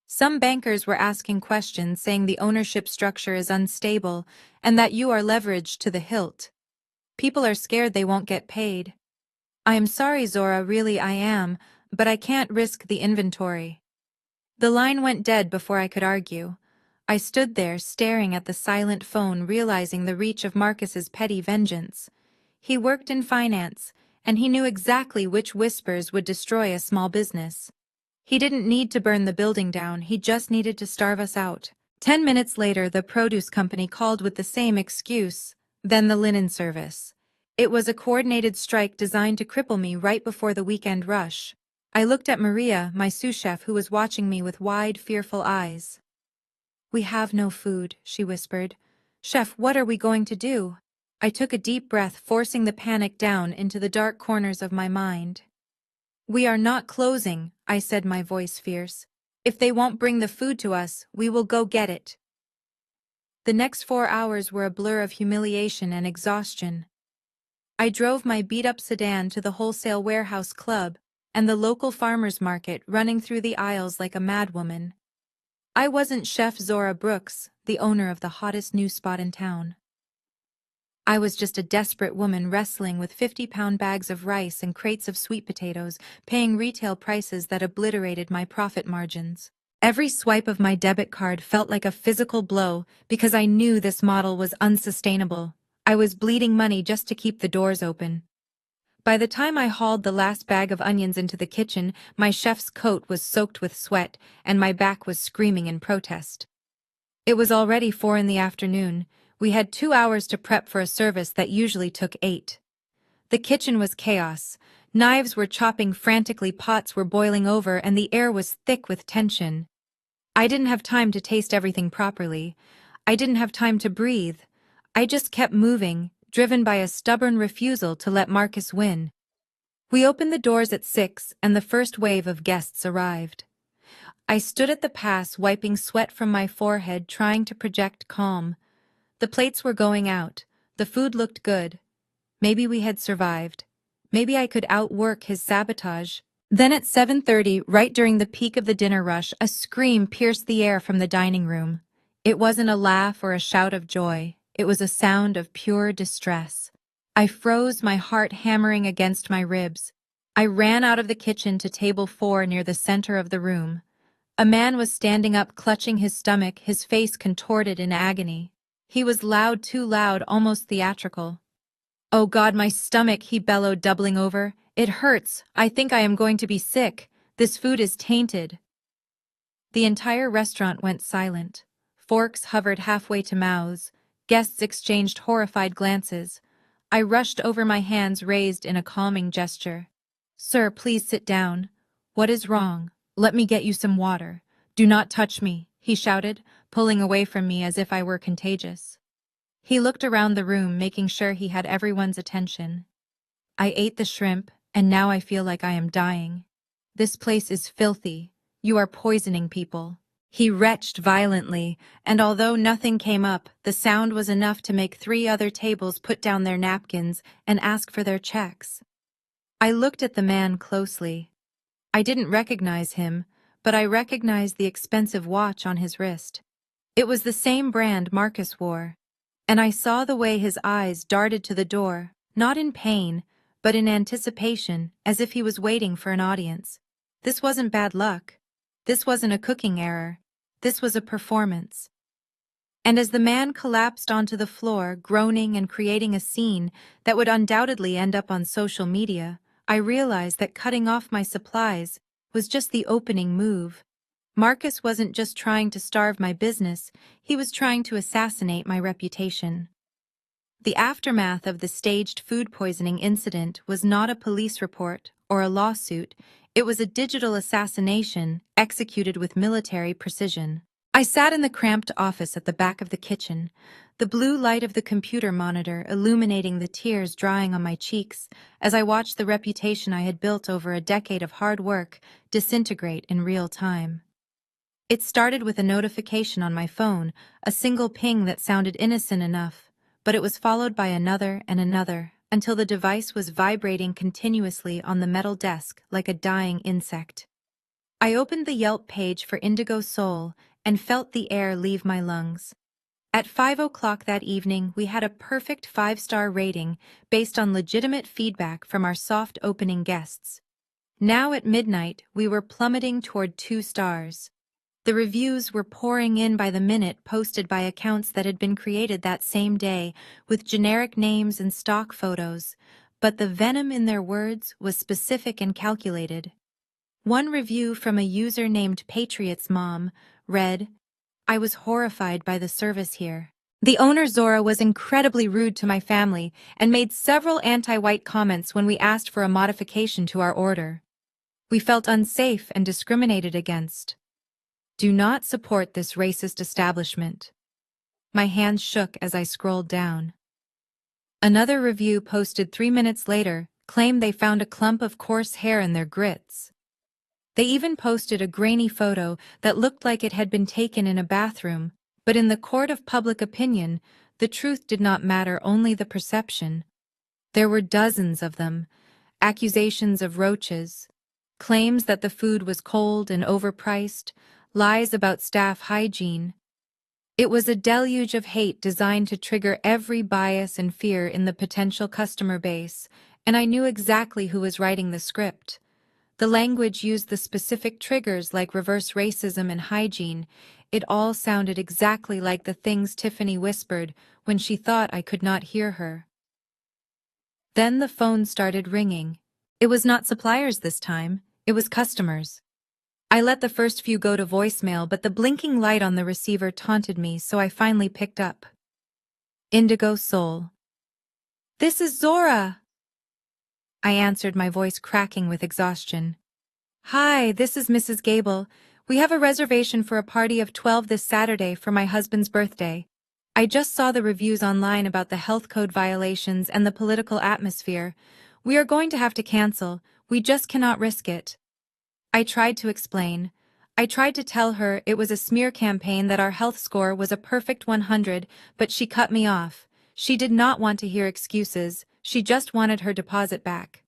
Some bankers were asking questions, saying the ownership structure is unstable and that you are leveraged to the hilt. People are scared they won't get paid. I am sorry, Zora, really I am, but I can't risk the inventory." The line went dead before I could argue. I stood there, staring at the silent phone, realizing the reach of Marcus's petty vengeance. He worked in finance, and he knew exactly which whispers would destroy a small business. He didn't need to burn the building down, he just needed to starve us out. 10 minutes later, the produce company called with the same excuse, then the linen service. It was a coordinated strike designed to cripple me right before the weekend rush. I looked at Maria, my sous chef, who was watching me with wide, fearful eyes. "We have no food," she whispered. "Chef, what are we going to do?" I took a deep breath, forcing the panic down into the dark corners of my mind. "We are not closing," I said, my voice fierce. "If they won't bring the food to us, we will go get it." The next 4 hours were a blur of humiliation and exhaustion. I drove my beat-up sedan to the wholesale warehouse club and the local farmers market, running through the aisles like a madwoman. I wasn't Chef Zora Brooks, the owner of the hottest new spot in town. I was just a desperate woman wrestling with 50-pound bags of rice and crates of sweet potatoes, paying retail prices that obliterated my profit margins. Every swipe of my debit card felt like a physical blow because I knew this model was unsustainable. I was bleeding money just to keep the doors open. By the time I hauled the last bag of onions into the kitchen, my chef's coat was soaked with sweat and my back was screaming in protest. It was already 4 in the afternoon. We had 2 hours to prep for a service that usually took 8. The kitchen was chaos. Knives were chopping frantically, pots were boiling over, and the air was thick with tension. I didn't have time to taste everything properly. I didn't have time to breathe. I just kept moving, driven by a stubborn refusal to let Marcus win. We opened the doors at 6, and the first wave of guests arrived. I stood at the pass, wiping sweat from my forehead, trying to project calm. The plates were going out. The food looked good. Maybe we had survived. Maybe I could outwork his sabotage. Then at 7:30, right during the peak of the dinner rush, a scream pierced the air from the dining room. It wasn't a laugh or a shout of joy. It was a sound of pure distress. I froze, my heart hammering against my ribs. I ran out of the kitchen to table 4 near the center of the room. A man was standing up, clutching his stomach, his face contorted in agony. He was loud, too loud, almost theatrical. Oh God, my stomach, he bellowed, doubling over. It hurts. I think I am going to be sick. This food is tainted. The entire restaurant went silent. Forks hovered halfway to mouths. Guests exchanged horrified glances. I rushed over, my hands raised in a calming gesture. Sir, please sit down. What is wrong? Let me get you some water. Do not touch me, he shouted, pulling away from me as if I were contagious. He looked around the room, making sure he had everyone's attention. I ate the shrimp, and now I feel like I am dying. This place is filthy. You are poisoning people. He retched violently, and although nothing came up, the sound was enough to make 3 other tables put down their napkins and ask for their checks. I looked at the man closely. I didn't recognize him, but I recognized the expensive watch on his wrist. It was the same brand Marcus wore, and I saw the way his eyes darted to the door, not in pain, but in anticipation, as if he was waiting for an audience. This wasn't bad luck. This wasn't a cooking error. This was a performance. And as the man collapsed onto the floor, groaning and creating a scene that would undoubtedly end up on social media, I realized that cutting off my supplies was just the opening move. Marcus wasn't just trying to starve my business, he was trying to assassinate my reputation. The aftermath of the staged food poisoning incident was not a police report or a lawsuit, it was a digital assassination executed with military precision. I sat in the cramped office at the back of the kitchen, the blue light of the computer monitor illuminating the tears drying on my cheeks as I watched the reputation I had built over a decade of hard work disintegrate in real time. It started with a notification on my phone, a single ping that sounded innocent enough, but it was followed by another and another, until the device was vibrating continuously on the metal desk like a dying insect. I opened the Yelp page for Indigo Soul and felt the air leave my lungs. At 5 o'clock that evening, we had a perfect 5-star rating based on legitimate feedback from our soft opening guests. Now at midnight, we were plummeting toward 2 stars. The reviews were pouring in by the minute, posted by accounts that had been created that same day, with generic names and stock photos, but the venom in their words was specific and calculated. One review from a user named Patriot's Mom read, "I was horrified by the service here. The owner Zora was incredibly rude to my family and made several anti-white comments when we asked for a modification to our order. We felt unsafe and discriminated against. Do not support this racist establishment." My hands shook as I scrolled down. Another review posted 3 minutes later claimed they found a clump of coarse hair in their grits. They even posted a grainy photo that looked like it had been taken in a bathroom, but in the court of public opinion, the truth did not matter, only the perception. There were dozens of them, accusations of roaches, claims that the food was cold and overpriced, lies about staff hygiene. It was a deluge of hate designed to trigger every bias and fear in the potential customer base, and I knew exactly who was writing the script. The language used the specific triggers like reverse racism and hygiene. It all sounded exactly like the things Tiffany whispered when she thought I could not hear her. Then the phone started ringing. It was not suppliers this time, it was customers. I let the first few go to voicemail, but the blinking light on the receiver taunted me, so I finally picked up. Indigo Soul. "This is Zora," I answered, my voice cracking with exhaustion. "Hi, this is Mrs. Gable. We have a reservation for a party of 12 this Saturday for my husband's birthday. I just saw the reviews online about the health code violations and the political atmosphere. We are going to have to cancel. We just cannot risk it." I tried to explain. I tried to tell her it was a smear campaign, that our health score was a perfect 100, but she cut me off. She did not want to hear excuses, she just wanted her deposit back.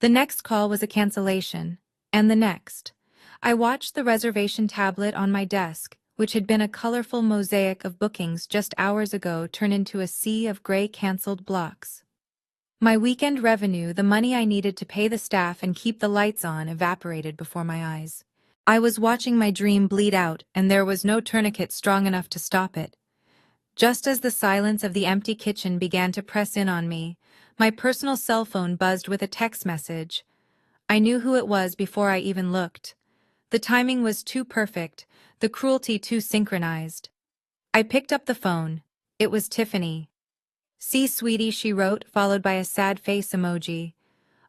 The next call was a cancellation, and the next. I watched the reservation tablet on my desk, which had been a colorful mosaic of bookings just hours ago, turn into a sea of gray canceled blocks. My weekend revenue, the money I needed to pay the staff and keep the lights on, evaporated before my eyes. I was watching my dream bleed out, and there was no tourniquet strong enough to stop it. Just as the silence of the empty kitchen began to press in on me, My personal cell phone buzzed with a text message. I knew who it was before I even looked. The timing was too perfect, the cruelty too synchronized. I picked up the phone. It was Tiffany. "See, sweetie," she wrote, followed by a sad face emoji.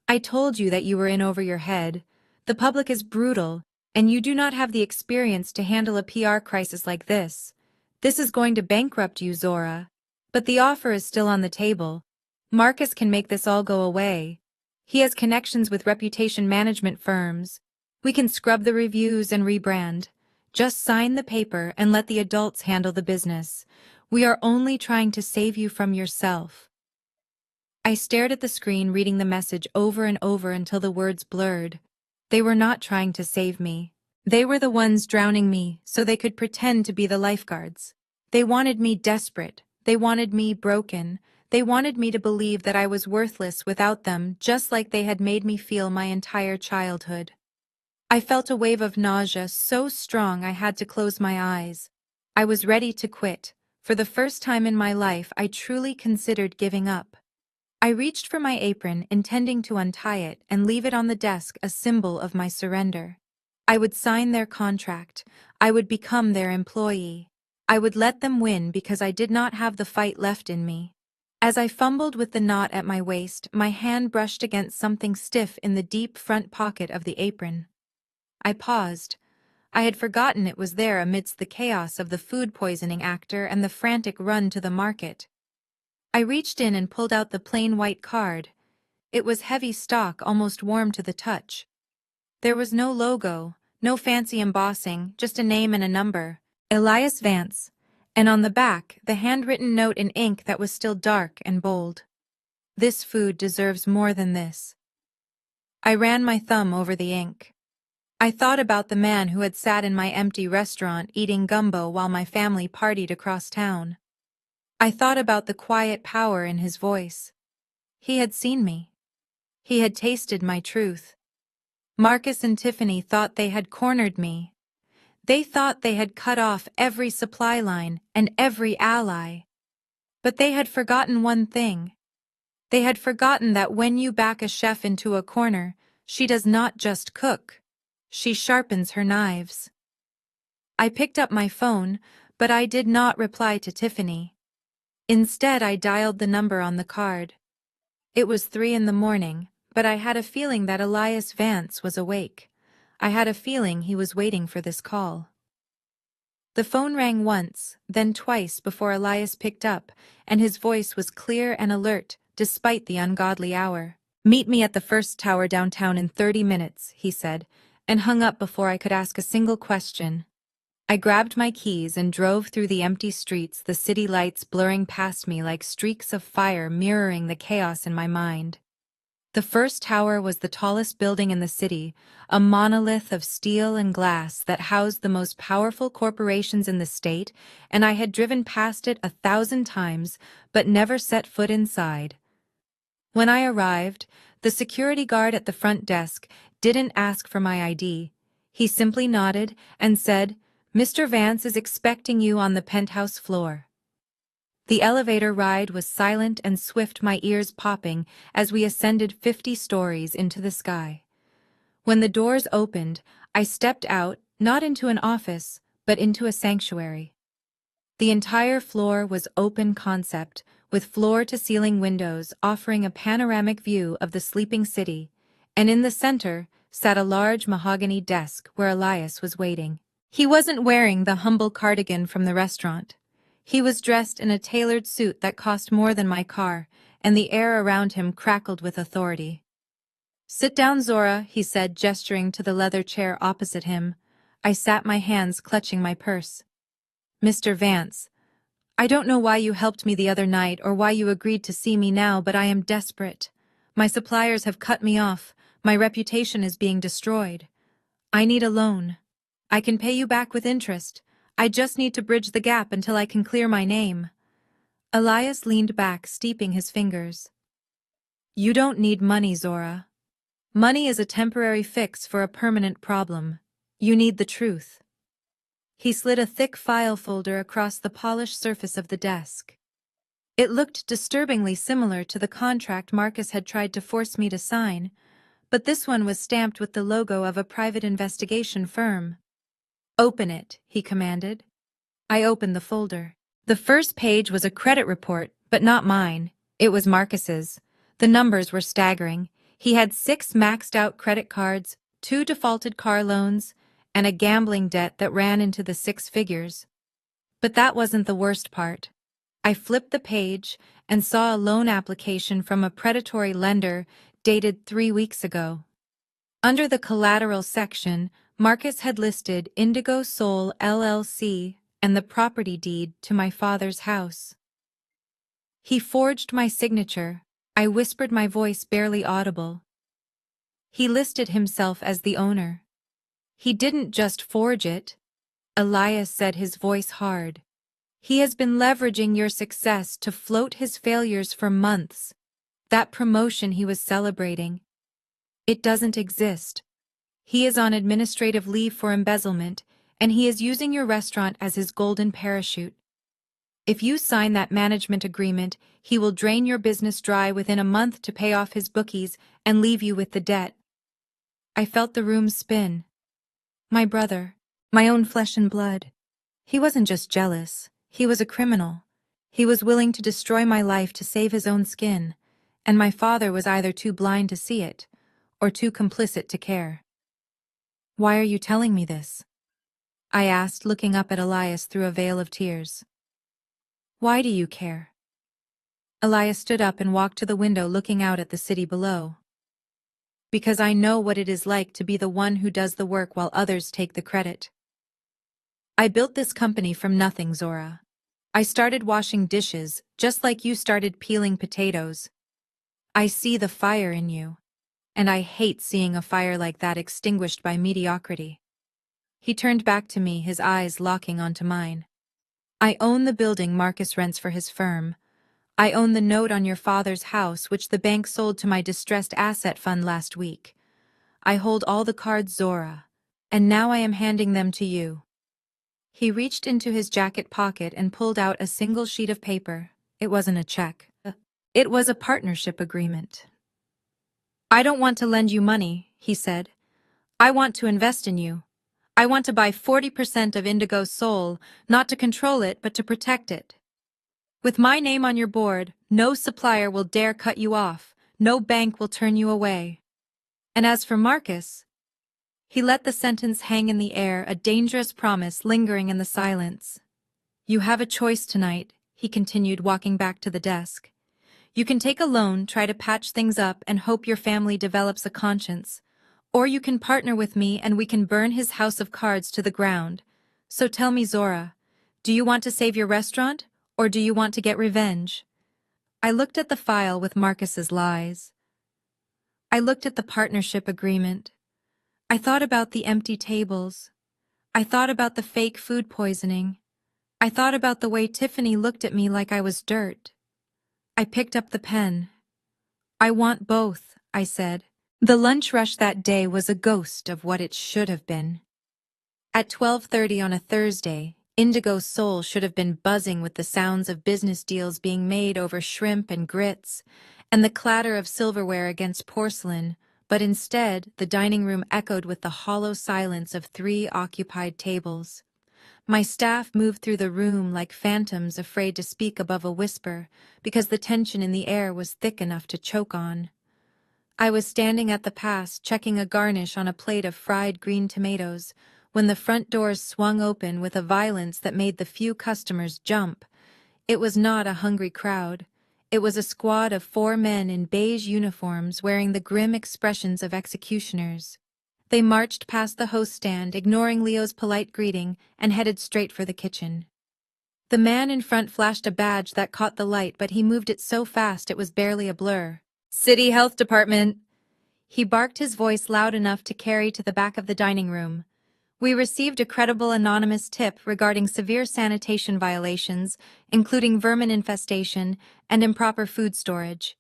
"I told you that you were in over your head. The public is brutal, and you do not have the experience to handle a PR crisis like this. This is going to bankrupt you, Zora. But the offer is still on the table. Marcus can make this all go away. He has connections with reputation management firms. We can scrub the reviews and rebrand. Just sign the paper and let the adults handle the business. We are only trying to save you from yourself." I stared at the screen, reading the message over and over until the words blurred. They were not trying to save me. They were the ones drowning me so they could pretend to be the lifeguards. They wanted me desperate. They wanted me broken. They wanted me to believe that I was worthless without them, just like they had made me feel my entire childhood. I felt a wave of nausea so strong I had to close my eyes. I was ready to quit. For the first time in my life, I truly considered giving up. I reached for my apron, intending to untie it and leave it on the desk, a symbol of my surrender. I would sign their contract. I would become their employee. I would let them win because I did not have the fight left in me. As I fumbled with the knot at my waist, my hand brushed against something stiff in the deep front pocket of the apron. I paused. I had forgotten it was there amidst the chaos of the food poisoning actor and the frantic run to the market. I reached in and pulled out the plain white card. It was heavy stock, almost warm to the touch. There was no logo, no fancy embossing, just a name and a number, Elias Vance, and on the back, the handwritten note in ink that was still dark and bold. "This food deserves more than this." I ran my thumb over the ink. I thought about the man who had sat in my empty restaurant eating gumbo while my family partied across town. I thought about the quiet power in his voice. He had seen me. He had tasted my truth. Marcus and Tiffany thought they had cornered me. They thought they had cut off every supply line and every ally. But they had forgotten one thing. They had forgotten that when you back a chef into a corner, she does not just cook. She sharpens her knives. I picked up my phone, but I did not reply to Tiffany. Instead, I dialed the number on the card. It was 3 in the morning, but I had a feeling that Elias Vance was awake. I had a feeling he was waiting for this call. The phone rang once, then twice before Elias picked up, and his voice was clear and alert, despite the ungodly hour. "Meet me at the first tower downtown in 30 minutes, he said, and hung up before I could ask a single question. I grabbed my keys and drove through the empty streets, the city lights blurring past me like streaks of fire mirroring the chaos in my mind. The first tower was the tallest building in the city, a monolith of steel and glass that housed the most powerful corporations in the state, and I had driven past it 1,000 times, but never set foot inside. When I arrived, the security guard at the front desk didn't ask for my ID. He simply nodded and said, "Mr. Vance is expecting you on the penthouse floor." The elevator ride was silent and swift, my ears popping as we ascended 50 stories into the sky. When the doors opened, I stepped out, not into an office, but into a sanctuary. The entire floor was open concept, with floor-to-ceiling windows offering a panoramic view of the sleeping city, and in the center sat a large mahogany desk where Elias was waiting. He wasn't wearing the humble cardigan from the restaurant. He was dressed in a tailored suit that cost more than my car, and the air around him crackled with authority. "Sit down, Zora," he said, gesturing to the leather chair opposite him. I sat, my hands clutching my purse. "Mr. Vance, I don't know why you helped me the other night or why you agreed to see me now, but I am desperate. My suppliers have cut me off. My reputation is being destroyed. I need a loan. I can pay you back with interest. I just need to bridge the gap until I can clear my name." Elias leaned back, steeping his fingers. "You don't need money, Zora. Money is a temporary fix for a permanent problem. You need the truth." He slid a thick file folder across the polished surface of the desk. It looked disturbingly similar to the contract Marcus had tried to force me to sign, but this one was stamped with the logo of a private investigation firm. "Open it," he commanded. I opened the folder. The first page was a credit report, but not mine. It was Marcus's. The numbers were staggering. He had 6 maxed-out credit cards, 2 defaulted car loans, and a gambling debt that ran into the 6 figures. But that wasn't the worst part. I flipped the page and saw a loan application from a predatory lender dated 3 weeks ago. Under the collateral section, Marcus had listed Indigo Soul LLC and the property deed to my father's house. He forged my signature. I whispered, my voice barely audible. He listed himself as the owner. He didn't just forge it. Elias said, his voice hard. He has been leveraging your success to float his failures for months. That promotion he was celebrating, it doesn't exist. He is on administrative leave for embezzlement, and he is using your restaurant as his golden parachute. If you sign that management agreement, he will drain your business dry within a month to pay off his bookies and leave you with the debt. I felt the room spin. My brother, my own flesh and blood. He wasn't just jealous, he was a criminal. He was willing to destroy my life to save his own skin, and my father was either too blind to see it, or too complicit to care. "Why are you telling me this?" I asked, looking up at Elias through a veil of tears. "Why do you care?" Elias stood up and walked to the window, looking out at the city below. "Because I know what it is like to be the one who does the work while others take the credit. I built this company from nothing, Zora. I started washing dishes, just like you started peeling potatoes. I see the fire in you, and I hate seeing a fire like that extinguished by mediocrity." He turned back to me, his eyes locking onto mine. "I own the building Marcus rents for his firm. I own the note on your father's house, which the bank sold to my distressed asset fund last week. I hold all the cards, Zora, and now I am handing them to you." He reached into his jacket pocket and pulled out a single sheet of paper. It wasn't a check. It was a partnership agreement. "I don't want to lend you money," he said. "I want to invest in you. I want to buy 40% of Indigo Soul, not to control it, but to protect it. With my name on your board, no supplier will dare cut you off, no bank will turn you away. And as for Marcus," he let the sentence hang in the air, a dangerous promise lingering in the silence. "You have a choice tonight," he continued, walking back to the desk. "You can take a loan, try to patch things up, and hope your family develops a conscience. Or you can partner with me and we can burn his house of cards to the ground. So tell me, Zora, do you want to save your restaurant, or do you want to get revenge?" I looked at the file with Marcus's lies. I looked at the partnership agreement. I thought about the empty tables. I thought about the fake food poisoning. I thought about the way Tiffany looked at me like I was dirt. I picked up the pen. "I want both," I said. The lunch rush that day was a ghost of what it should have been. At 12:30 on a Thursday, Indigo Soul should have been buzzing with the sounds of business deals being made over shrimp and grits, and the clatter of silverware against porcelain, but instead, the dining room echoed with the hollow silence of 3 occupied tables. My staff moved through the room like phantoms afraid to speak above a whisper, because the tension in the air was thick enough to choke on. I was standing at the pass, checking a garnish on a plate of fried green tomatoes, when the front doors swung open with a violence that made the few customers jump. It was not a hungry crowd. It was a squad of 4 men in beige uniforms wearing the grim expressions of executioners. They marched past the host stand, ignoring Leo's polite greeting, and headed straight for the kitchen. The man in front flashed a badge that caught the light, but he moved it so fast it was barely a blur. "City Health Department!" He barked, his voice loud enough to carry to the back of the dining room. We received a credible anonymous tip regarding severe sanitation violations, including vermin infestation and improper food storage.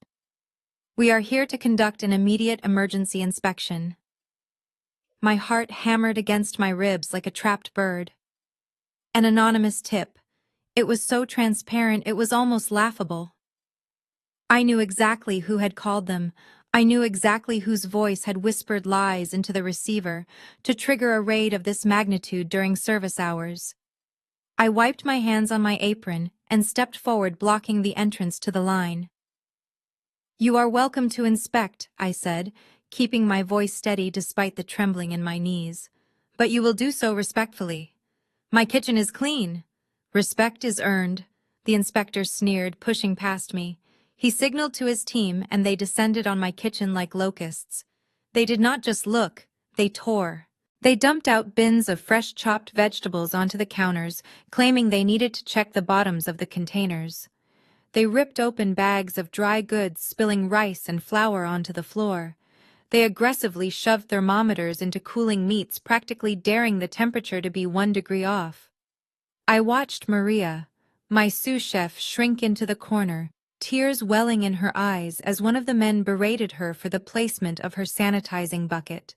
We are here to conduct an immediate emergency inspection. My heart hammered against my ribs like a trapped bird. An anonymous tip. It was so transparent it was almost laughable. I knew exactly who had called them. I knew exactly whose voice had whispered lies into the receiver to trigger a raid of this magnitude during service hours. I wiped my hands on my apron and stepped forward, blocking the entrance to the line. "You are welcome to inspect," I said, keeping my voice steady despite the trembling in my knees. "But you will do so respectfully. My kitchen is clean." "Respect is earned," the inspector sneered, pushing past me. He signaled to his team and they descended on my kitchen like locusts. They did not just look, they tore. They dumped out bins of fresh chopped vegetables onto the counters, claiming they needed to check the bottoms of the containers. They ripped open bags of dry goods, spilling rice and flour onto the floor. They aggressively shoved thermometers into cooling meats, practically daring the temperature to be 1 degree off. I watched Maria, my sous chef, shrink into the corner, tears welling in her eyes as one of the men berated her for the placement of her sanitizing bucket.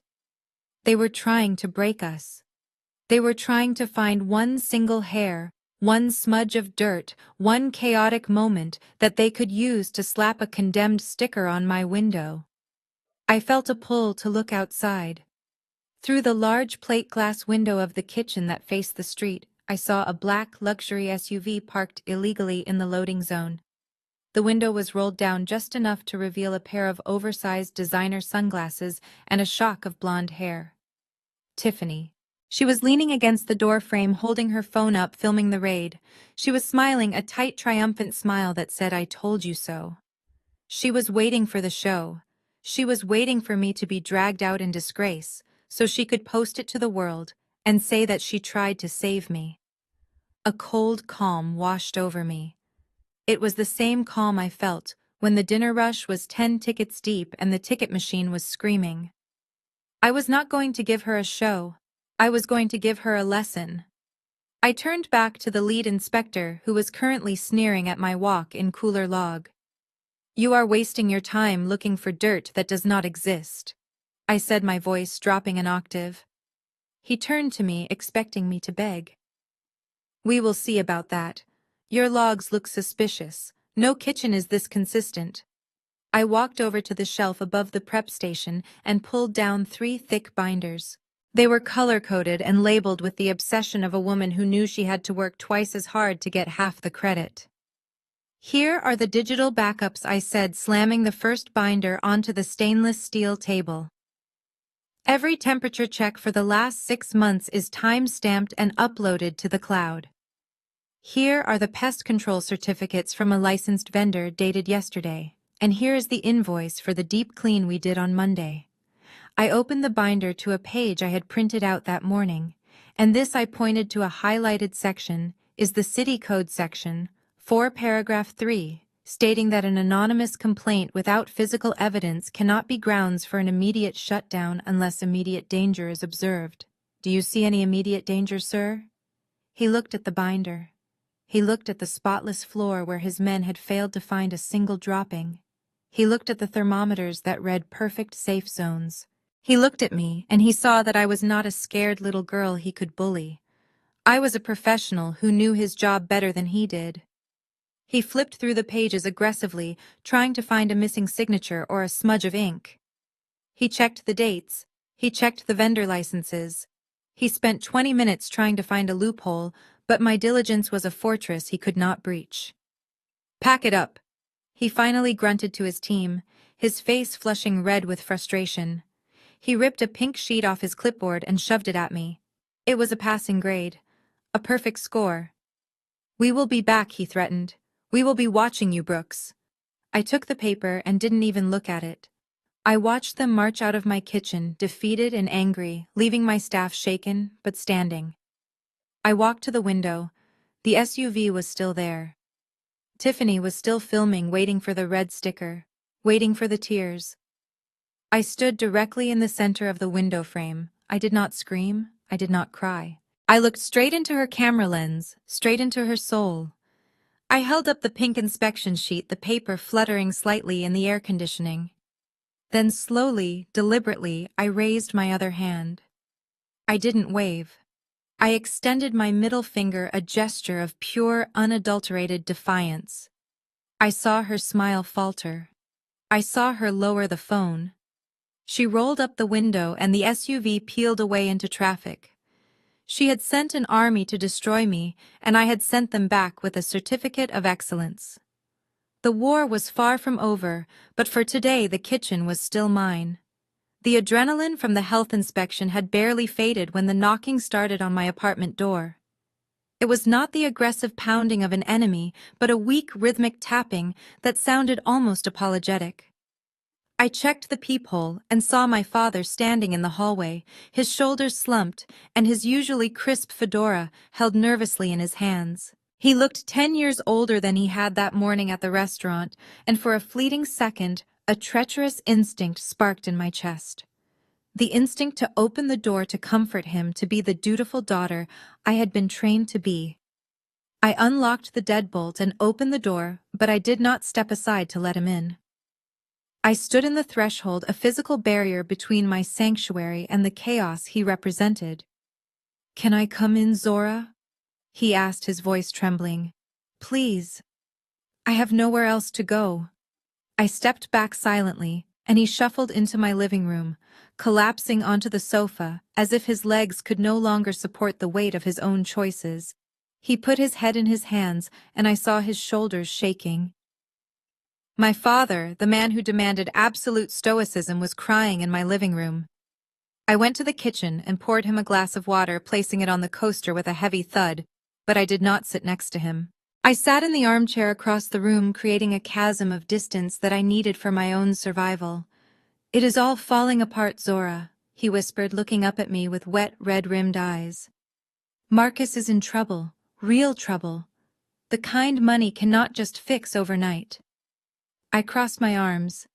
They were trying to break us. They were trying to find one single hair, one smudge of dirt, one chaotic moment that they could use to slap a condemned sticker on my window. I felt a pull to look outside. Through the large plate glass window of the kitchen that faced the street, I saw a black luxury SUV parked illegally in the loading zone. The window was rolled down just enough to reveal a pair of oversized designer sunglasses and a shock of blonde hair. Tiffany. She was leaning against the door frame, holding her phone up, filming the raid. She was smiling, a tight, triumphant smile that said, "I told you so." She was waiting for the show. She was waiting for me to be dragged out in disgrace, so she could post it to the world and say that she tried to save me. A cold calm washed over me. It was the same calm I felt when the dinner rush was 10 tickets deep and the ticket machine was screaming. I was not going to give her a show. I was going to give her a lesson. I turned back to the lead inspector, who was currently sneering at my walk in cooler log. "You are wasting your time looking for dirt that does not exist," I said, my voice dropping an octave. He turned to me, expecting me to beg. "We will see about that. Your logs look suspicious. No kitchen is this consistent." I walked over to the shelf above the prep station and pulled down 3 thick binders. They were color-coded and labeled with the obsession of a woman who knew she had to work twice as hard to get half the credit. "Here are the digital backups," I said, slamming the first binder onto the stainless steel table. "Every temperature check for the last 6 months is time-stamped and uploaded to the cloud. Here are the pest control certificates from a licensed vendor dated yesterday. And here is the invoice for the deep clean we did on Monday." I opened the binder to a page I had printed out that morning, and this, I pointed to a highlighted section, is the city code section, 4 paragraph 3, stating that an anonymous complaint without physical evidence cannot be grounds for an immediate shutdown unless immediate danger is observed. "Do you see any immediate danger, sir?" He looked at the binder. He looked at the spotless floor where his men had failed to find a single dropping. He looked at the thermometers that read perfect safe zones. He looked at me, and he saw that I was not a scared little girl he could bully. I was a professional who knew his job better than he did. He flipped through the pages aggressively, trying to find a missing signature or a smudge of ink. He checked the dates. He checked the vendor licenses. He spent 20 minutes trying to find a loophole, but my diligence was a fortress he could not breach. "Pack it up," he finally grunted to his team, his face flushing red with frustration. He ripped a pink sheet off his clipboard and shoved it at me. It was a passing grade. A perfect score. "We will be back," he threatened. "We will be watching you, Brooks." I took the paper and didn't even look at it. I watched them march out of my kitchen, defeated and angry, leaving my staff shaken, but standing. I walked to the window. The SUV was still there. Tiffany was still filming, waiting for the red sticker, waiting for the tears. I stood directly in the center of the window frame. I did not scream. I did not cry. I looked straight into her camera lens, straight into her soul. I held up the pink inspection sheet, the paper fluttering slightly in the air conditioning. Then slowly, deliberately, I raised my other hand. I didn't wave. I extended my middle finger, a gesture of pure, unadulterated defiance. I saw her smile falter. I saw her lower the phone. She rolled up the window and the SUV peeled away into traffic. She had sent an army to destroy me, and I had sent them back with a certificate of excellence. The war was far from over, but for today the kitchen was still mine. The adrenaline from the health inspection had barely faded when the knocking started on my apartment door. It was not the aggressive pounding of an enemy, but a weak rhythmic tapping that sounded almost apologetic. I checked the peephole and saw my father standing in the hallway, his shoulders slumped and his usually crisp fedora held nervously in his hands. He looked 10 years older than he had that morning at the restaurant, and for a fleeting second, a treacherous instinct sparked in my chest. The instinct to open the door to comfort him, to be the dutiful daughter I had been trained to be. I unlocked the deadbolt and opened the door, but I did not step aside to let him in. I stood in the threshold, a physical barrier between my sanctuary and the chaos he represented. "Can I come in, Zora?" he asked, his voice trembling. "Please. I have nowhere else to go." I stepped back silently, and he shuffled into my living room, collapsing onto the sofa as if his legs could no longer support the weight of his own choices. He put his head in his hands, and I saw his shoulders shaking. My father, the man who demanded absolute stoicism, was crying in my living room. I went to the kitchen and poured him a glass of water, placing it on the coaster with a heavy thud, but I did not sit next to him. I sat in the armchair across the room, creating a chasm of distance that I needed for my own survival. "It is all falling apart, Zora," he whispered, looking up at me with wet, red-rimmed eyes. "Marcus is in trouble, real trouble. The kind money cannot just fix overnight." I crossed my arms.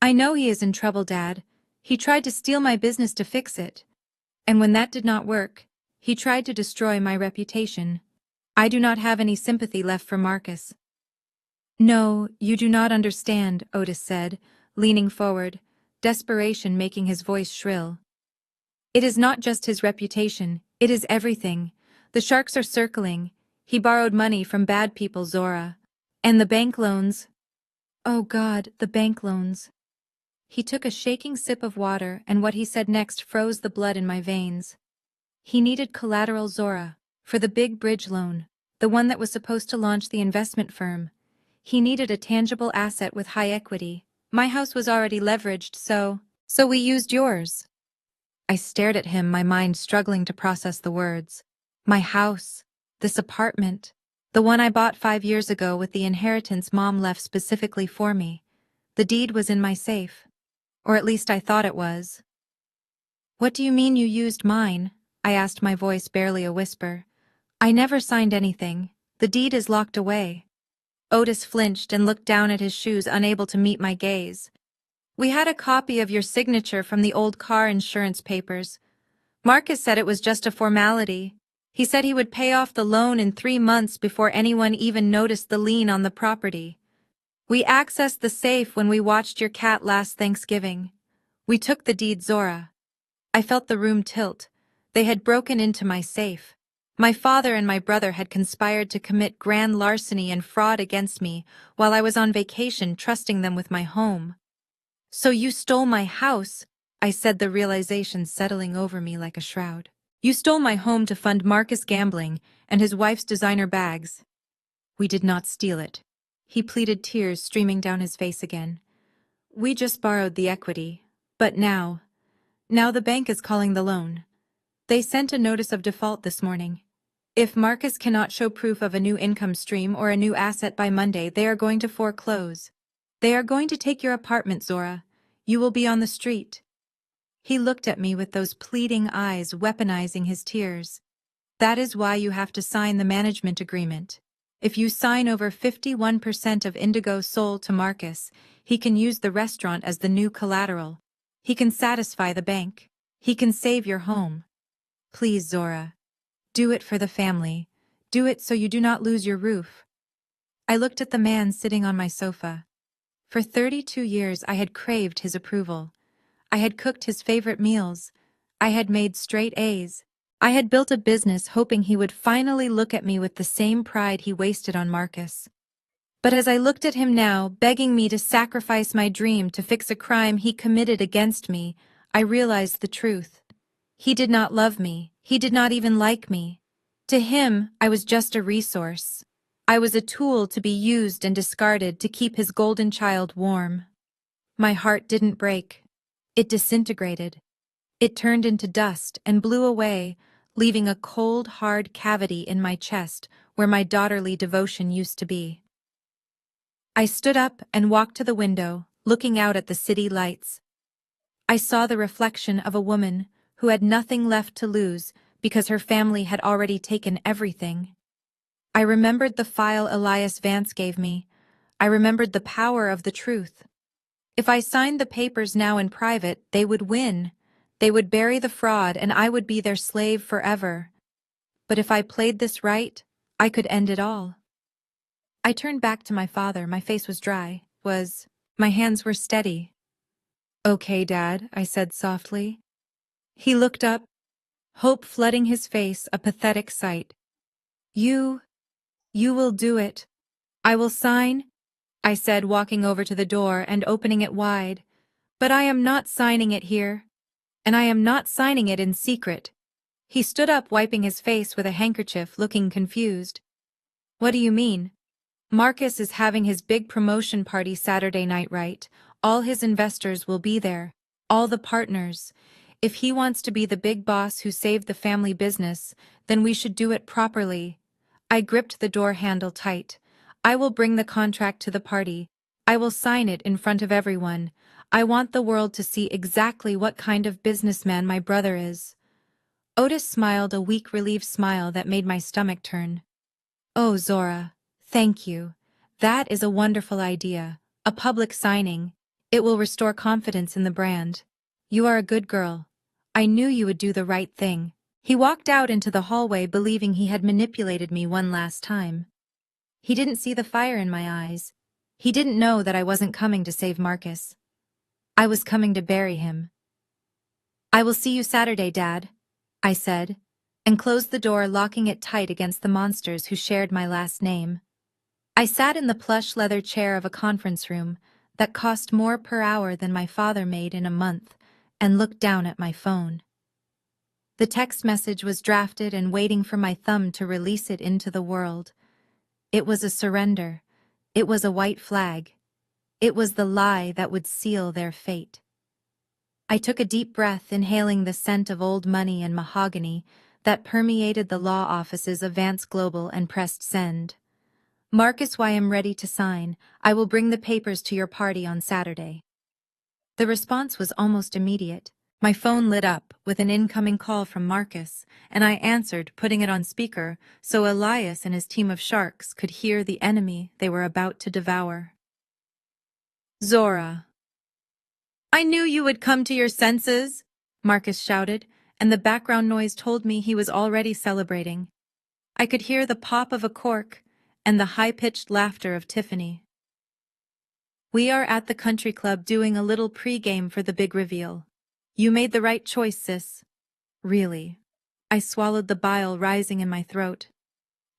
"I know he is in trouble, Dad. He tried to steal my business to fix it. And when that did not work, he tried to destroy my reputation. I do not have any sympathy left for Marcus." "No, you do not understand," Otis said, leaning forward, desperation making his voice shrill. "It is not just his reputation, it is everything. The sharks are circling. He borrowed money from bad people, Zora. And the bank loans. Oh God, the bank loans." He took a shaking sip of water, and what he said next froze the blood in my veins. He needed collateral, Zora, for the big bridge loan, the one that was supposed to launch the investment firm. He needed a tangible asset with high equity. My house was already leveraged, so we used yours. I stared at him, my mind struggling to process the words. My house, this apartment, the one I bought 5 years ago with the inheritance Mom left specifically for me. The deed was in my safe. Or at least I thought it was. "What do you mean you used mine?" I asked, my voice barely a whisper. "I never signed anything. The deed is locked away." Otis flinched and looked down at his shoes, unable to meet my gaze. "We had a copy of your signature from the old car insurance papers. Marcus said it was just a formality. He said he would pay off the loan in 3 months before anyone even noticed the lien on the property. We accessed the safe when we watched your cat last Thanksgiving. We took the deed, Zora." I felt the room tilt. They had broken into my safe. My father and my brother had conspired to commit grand larceny and fraud against me while I was on vacation, trusting them with my home. "So you stole my house," I said, the realization settling over me like a shroud. "You stole my home to fund Marcus gambling and his wife's designer bags." "We did not steal it," he pleaded, tears streaming down his face again. "We just borrowed the equity. But now the bank is calling the loan. They sent a notice of default this morning. If Marcus cannot show proof of a new income stream or a new asset by Monday, they are going to foreclose. They are going to take your apartment, Zora. You will be on the street." He looked at me with those pleading eyes, weaponizing his tears. "That is why you have to sign the management agreement. If you sign over 51% of Indigo sold to Marcus, he can use the restaurant as the new collateral. He can satisfy the bank. He can save your home. Please, Zora. Do it for the family. Do it so you do not lose your roof." I looked at the man sitting on my sofa. For 32 years I had craved his approval. I had cooked his favorite meals. I had made straight A's. I had built a business hoping he would finally look at me with the same pride he wasted on Marcus. But as I looked at him now, begging me to sacrifice my dream to fix a crime he committed against me, I realized the truth. He did not love me. He did not even like me. To him, I was just a resource. I was a tool to be used and discarded to keep his golden child warm. My heart didn't break. It disintegrated. It turned into dust and blew away, leaving a cold, hard cavity in my chest where my daughterly devotion used to be. I stood up and walked to the window, looking out at the city lights. I saw the reflection of a woman who had nothing left to lose because her family had already taken everything. I remembered the file Elias Vance gave me. I remembered the power of the truth. If I signed the papers now in private, they would win. They would bury the fraud and I would be their slave forever. But if I played this right, I could end it all. I turned back to my father. My face was dry. My hands were steady. "Okay, Dad," I said softly. He looked up, hope flooding his face, a pathetic sight. You will do it. I will sign," I said, walking over to the door and opening it wide. "But I am not signing it here. And I am not signing it in secret." He stood up, wiping his face with a handkerchief, looking confused. "What do you mean?" "Marcus is having his big promotion party Saturday night, right? All his investors will be there. All the partners. If he wants to be the big boss who saved the family business, then we should do it properly." I gripped the door handle tight. "I will bring the contract to the party. I will sign it in front of everyone. I want the world to see exactly what kind of businessman my brother is." Otis smiled, a weak, relieved smile that made my stomach turn. "Oh, Zora, thank you. That is a wonderful idea. A public signing. It will restore confidence in the brand. You are a good girl. I knew you would do the right thing." He walked out into the hallway, believing he had manipulated me one last time. He didn't see the fire in my eyes. He didn't know that I wasn't coming to save Marcus. I was coming to bury him. "I will see you Saturday, Dad," I said, and closed the door, locking it tight against the monsters who shared my last name. I sat in the plush leather chair of a conference room that cost more per hour than my father made in a month and looked down at my phone. The text message was drafted and waiting for my thumb to release it into the world. It was a surrender. It was a white flag. It was the lie that would seal their fate. I took a deep breath, inhaling the scent of old money and mahogany that permeated the law offices of Vance Global, and pressed send. "Marcus, I am ready to sign. I will bring the papers to your party on Saturday." The response was almost immediate. My phone lit up with an incoming call from Marcus, and I answered, putting it on speaker so Elias and his team of sharks could hear the enemy they were about to devour. "Zora, I knew you would come to your senses," Marcus shouted, and the background noise told me he was already celebrating. I could hear the pop of a cork and the high-pitched laughter of Tiffany. "We are at the country club doing a little pre-game for the big reveal. You made the right choice, sis." "Really?" I swallowed the bile rising in my throat.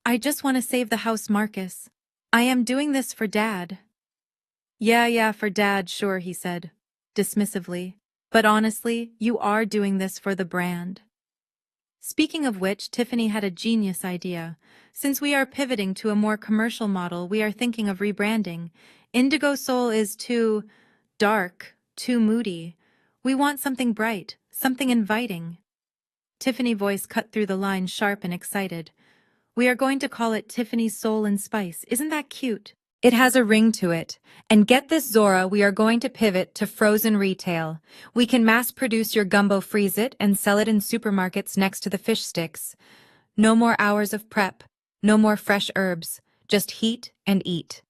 "I just want to save the house, Marcus. I am doing this for Dad." Yeah, for Dad, sure," he said, dismissively. "But honestly, you are doing this for the brand." Speaking of which, Tiffany had a genius idea. Since we are pivoting to a more commercial model, we are thinking of rebranding. Indigo Soul is too dark, too moody. We want something bright, something inviting. Tiffany's voice cut through the line, sharp and excited. "We are going to call it Tiffany's Soul and Spice. Isn't that cute? It has a ring to it. And get this, Zora, we are going to pivot to frozen retail. We can mass produce your gumbo, freeze it, and sell it in supermarkets next to the fish sticks. No more hours of prep. No more fresh herbs. Just heat and eat."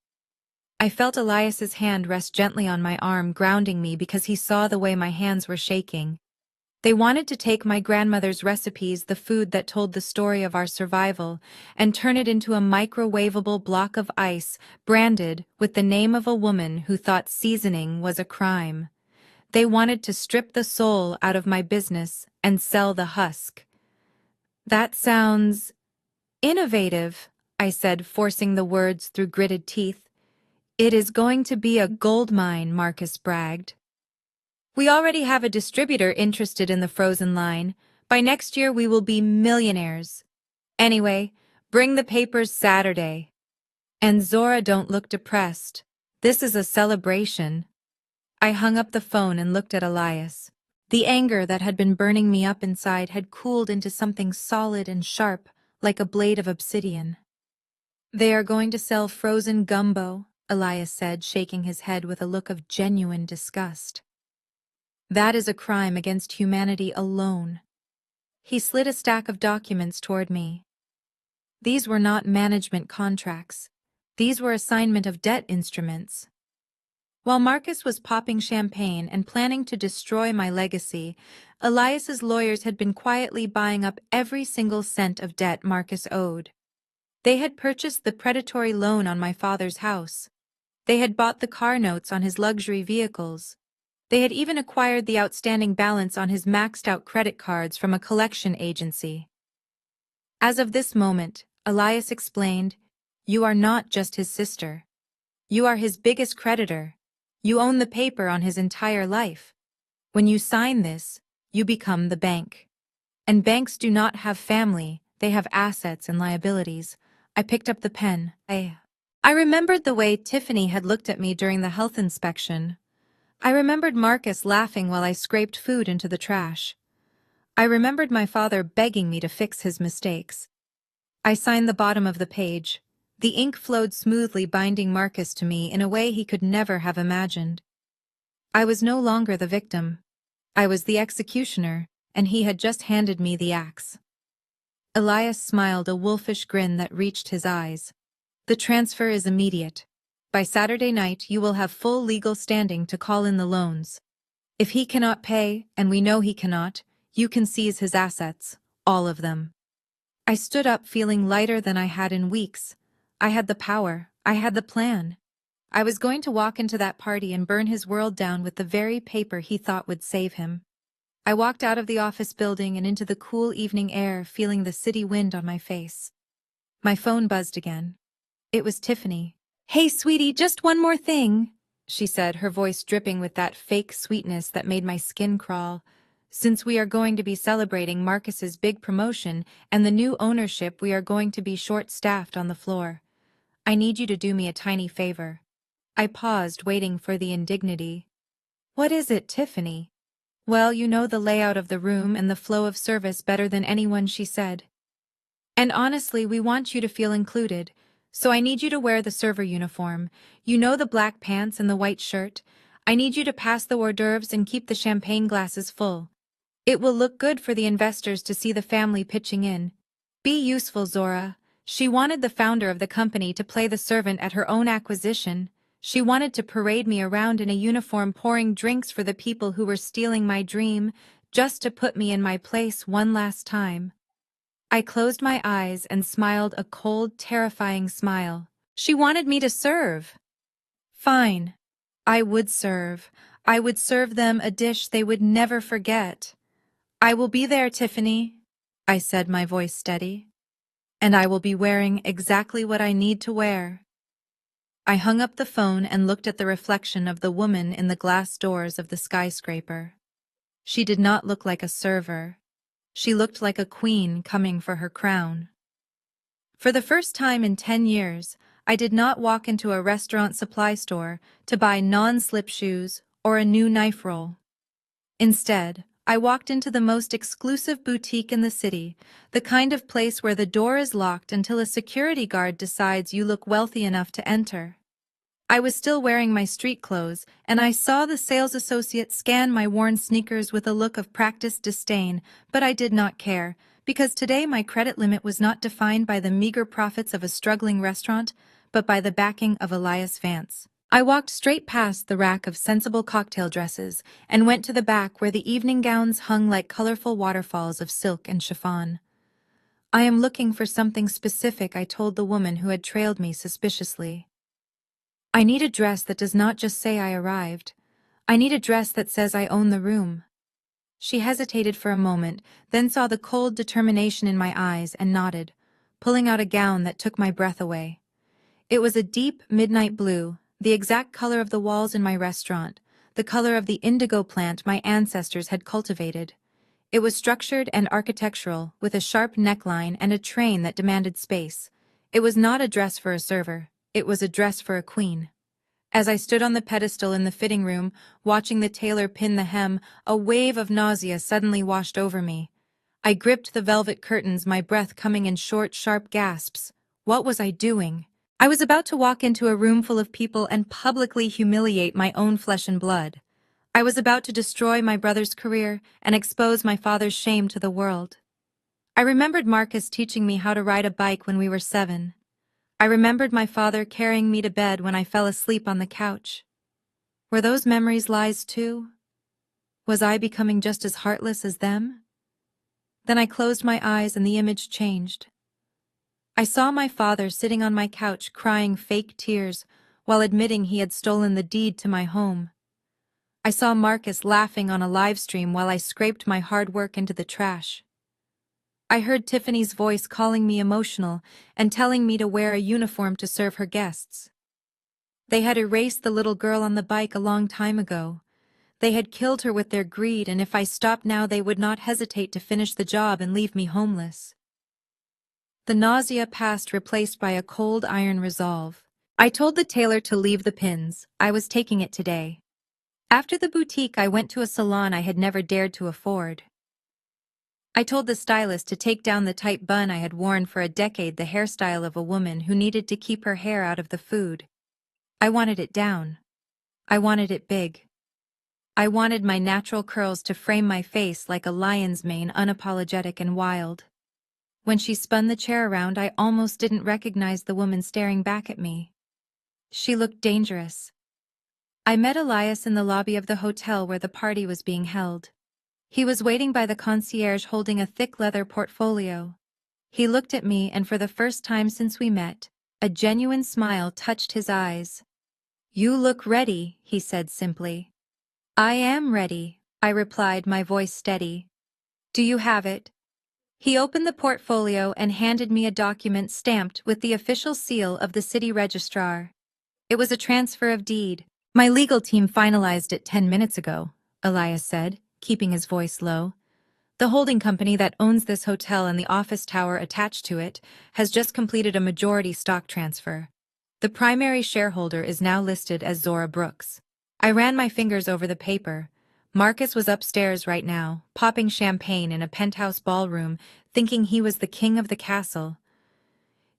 I felt Elias's hand rest gently on my arm, grounding me because he saw the way my hands were shaking. They wanted to take my grandmother's recipes, the food that told the story of our survival, and turn it into a microwavable block of ice branded with the name of a woman who thought seasoning was a crime. They wanted to strip the soul out of my business and sell the husk. That sounds innovative, I said, forcing the words through gritted teeth. It is going to be a gold mine, Marcus bragged. We already have a distributor interested in the frozen line. By next year we will be millionaires. Anyway, bring the papers Saturday. And Zora, don't look depressed. This is a celebration. I hung up the phone and looked at Elias. The anger that had been burning me up inside had cooled into something solid and sharp, like a blade of obsidian. They are going to sell frozen gumbo, Elias said, shaking his head with a look of genuine disgust. That is a crime against humanity alone. He slid a stack of documents toward me. These were not management contracts. These were assignment of debt instruments. While Marcus was popping champagne and planning to destroy my legacy, Elias's lawyers had been quietly buying up every single cent of debt Marcus owed. They had purchased the predatory loan on my father's house. They had bought the car notes on his luxury vehicles. They had even acquired the outstanding balance on his maxed-out credit cards from a collection agency. As of this moment, Elias explained, you are not just his sister. You are his biggest creditor. You own the paper on his entire life. When you sign this, you become the bank. And banks do not have family, they have assets and liabilities. I picked up the pen. I remembered the way Tiffany had looked at me during the health inspection. I remembered Marcus laughing while I scraped food into the trash. I remembered my father begging me to fix his mistakes. I signed the bottom of the page. The ink flowed smoothly, binding Marcus to me in a way he could never have imagined. I was no longer the victim. I was the executioner, and he had just handed me the axe. Elias smiled, a wolfish grin that reached his eyes. The transfer is immediate. By Saturday night you will have full legal standing to call in the loans. If he cannot pay, and we know he cannot, you can seize his assets, all of them. I stood up, feeling lighter than I had in weeks. I had the power. I had the plan. I was going to walk into that party and burn his world down with the very paper he thought would save him. I walked out of the office building and into the cool evening air, feeling the city wind on my face. My phone buzzed again. It was Tiffany. "Hey, sweetie, just one more thing," she said, her voice dripping with that fake sweetness that made my skin crawl. "Since we are going to be celebrating Marcus's big promotion and the new ownership, we are going to be short-staffed on the floor. I need you to do me a tiny favor." I paused, waiting for the indignity. "What is it, Tiffany?" "Well, you know the layout of the room and the flow of service better than anyone," she said. "And honestly, we want you to feel included. So I need you to wear the server uniform. You know, the black pants and the white shirt. I need you to pass the hors d'oeuvres and keep the champagne glasses full. It will look good for the investors to see the family pitching in. Be useful, Zora." She wanted the founder of the company to play the servant at her own acquisition. She wanted to parade me around in a uniform, pouring drinks for the people who were stealing my dream, just to put me in my place one last time. I closed my eyes and smiled, a cold, terrifying smile. She wanted me to serve. Fine. I would serve. I would serve them a dish they would never forget. "I will be there, Tiffany," I said, my voice steady. "And I will be wearing exactly what I need to wear." I hung up the phone and looked at the reflection of the woman in the glass doors of the skyscraper. She did not look like a server. She looked like a queen coming for her crown. For the first time in 10 years, I did not walk into a restaurant supply store to buy non-slip shoes or a new knife roll. Instead, I walked into the most exclusive boutique in the city, the kind of place where the door is locked until a security guard decides you look wealthy enough to enter. I was still wearing my street clothes, and I saw the sales associate scan my worn sneakers with a look of practiced disdain, but I did not care, because today my credit limit was not defined by the meager profits of a struggling restaurant, but by the backing of Elias Vance. I walked straight past the rack of sensible cocktail dresses and went to the back where the evening gowns hung like colorful waterfalls of silk and chiffon. "I am looking for something specific," I told the woman who had trailed me suspiciously. "I need a dress that does not just say I arrived. I need a dress that says I own the room." She hesitated for a moment, then saw the cold determination in my eyes and nodded, pulling out a gown that took my breath away. It was a deep midnight blue, the exact color of the walls in my restaurant, the color of the indigo plant my ancestors had cultivated. It was structured and architectural, with a sharp neckline and a train that demanded space. It was not a dress for a server, it was a dress for a queen. As I stood on the pedestal in the fitting room, watching the tailor pin the hem, a wave of nausea suddenly washed over me. I gripped the velvet curtains, my breath coming in short, sharp gasps. What was I doing? I was about to walk into a room full of people and publicly humiliate my own flesh and blood. I was about to destroy my brother's career and expose my father's shame to the world. I remembered Marcus teaching me how to ride a bike when we were 7. I remembered my father carrying me to bed when I fell asleep on the couch. Were those memories lies too? Was I becoming just as heartless as them? Then I closed my eyes and the image changed. I saw my father sitting on my couch crying fake tears while admitting he had stolen the deed to my home. I saw Marcus laughing on a live stream while I scraped my hard work into the trash. I heard Tiffany's voice calling me emotional and telling me to wear a uniform to serve her guests. They had erased the little girl on the bike a long time ago. They had killed her with their greed, and if I stopped now they would not hesitate to finish the job and leave me homeless. The nausea passed, replaced by a cold iron resolve. I told the tailor to leave the pins. I was taking it today. After the boutique, I went to a salon I had never dared to afford. I told the stylist to take down the tight bun I had worn for a decade, the hairstyle of a woman who needed to keep her hair out of the food. I wanted it down. I wanted it big. I wanted my natural curls to frame my face like a lion's mane, unapologetic and wild. When she spun the chair around, I almost didn't recognize the woman staring back at me. She looked dangerous. I met Elias in the lobby of the hotel where the party was being held. He was waiting by the concierge holding a thick leather portfolio. He looked at me, and for the first time since we met, a genuine smile touched his eyes. "You look ready," he said simply. "I am ready," I replied, my voice steady. "Do you have it?" He opened the portfolio and handed me a document stamped with the official seal of the city registrar. It was a transfer of deed. "My legal team finalized it 10 minutes ago," Elias said, keeping his voice low. "The holding company that owns this hotel and the office tower attached to it has just completed a majority stock transfer. The primary shareholder is now listed as Zora Brooks." I ran my fingers over the paper. Marcus was upstairs right now, popping champagne in a penthouse ballroom, thinking he was the king of the castle.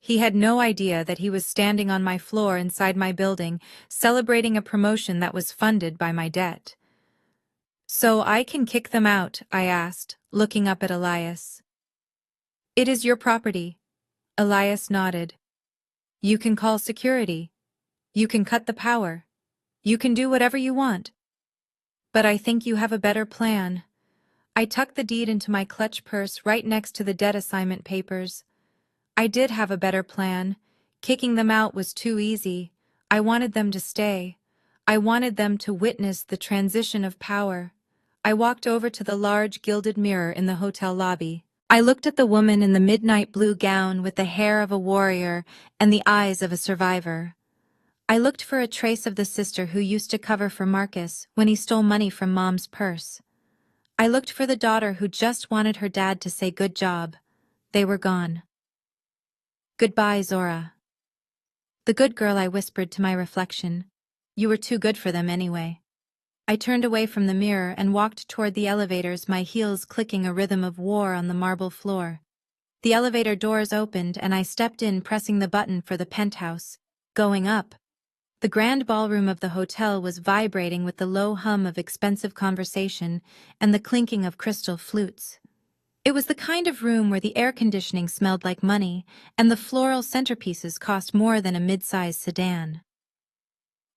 He had no idea that he was standing on my floor inside my building, celebrating a promotion that was funded by my debt. "So I can kick them out?" I asked, looking up at Elias. "It is your property." Elias nodded. "You can call security. You can cut the power. You can do whatever you want. But I think you have a better plan." I tucked the deed into my clutch purse right next to the debt assignment papers. I did have a better plan. Kicking them out was too easy. I wanted them to stay. I wanted them to witness the transition of power. I walked over to the large gilded mirror in the hotel lobby. I looked at the woman in the midnight blue gown with the hair of a warrior and the eyes of a survivor. I looked for a trace of the sister who used to cover for Marcus when he stole money from Mom's purse. I looked for the daughter who just wanted her dad to say good job. They were gone. "Goodbye, Zora." "The good girl," I whispered to my reflection. "You were too good for them anyway." I turned away from the mirror and walked toward the elevators, my heels clicking a rhythm of war on the marble floor. The elevator doors opened and I stepped in, pressing the button for the penthouse. Going up. The grand ballroom of the hotel was vibrating with the low hum of expensive conversation and the clinking of crystal flutes. It was the kind of room where the air conditioning smelled like money and the floral centerpieces cost more than a mid-sized sedan.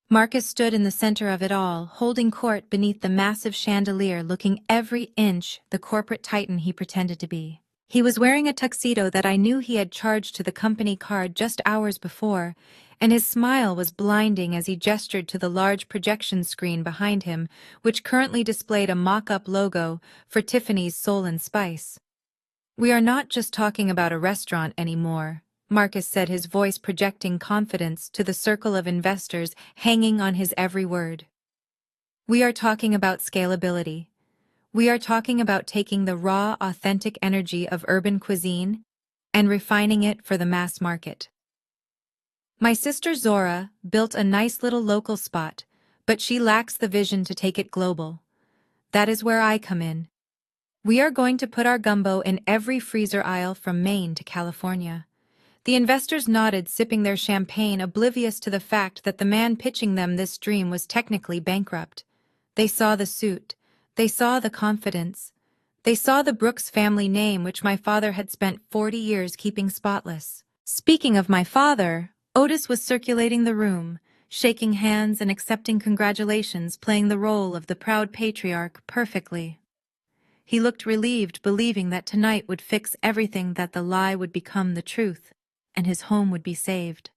Marcus stood in the center of it all, holding court beneath the massive chandelier, looking every inch the corporate titan he pretended to be. He was wearing a tuxedo that I knew he had charged to the company card just hours before, and his smile was blinding as he gestured to the large projection screen behind him, which currently displayed a mock-up logo for Tiffany's Soul and Spice. "We are not just talking about a restaurant anymore," Marcus said, his voice projecting confidence to the circle of investors hanging on his every word. "We are talking about scalability. We are talking about taking the raw, authentic energy of urban cuisine and refining it for the mass market. My sister Zora built a nice little local spot, but she lacks the vision to take it global. That is where I come in. We are going to put our gumbo in every freezer aisle from Maine to California." The investors nodded, sipping their champagne, oblivious to the fact that the man pitching them this dream was technically bankrupt. They saw the suit. They saw the confidence. They saw the Brooks family name, which my father had spent 40 years keeping spotless. Speaking of my father, Otis was circulating the room, shaking hands and accepting congratulations, playing the role of the proud patriarch perfectly. He looked relieved, believing that tonight would fix everything, that the lie would become the truth, and his home would be saved.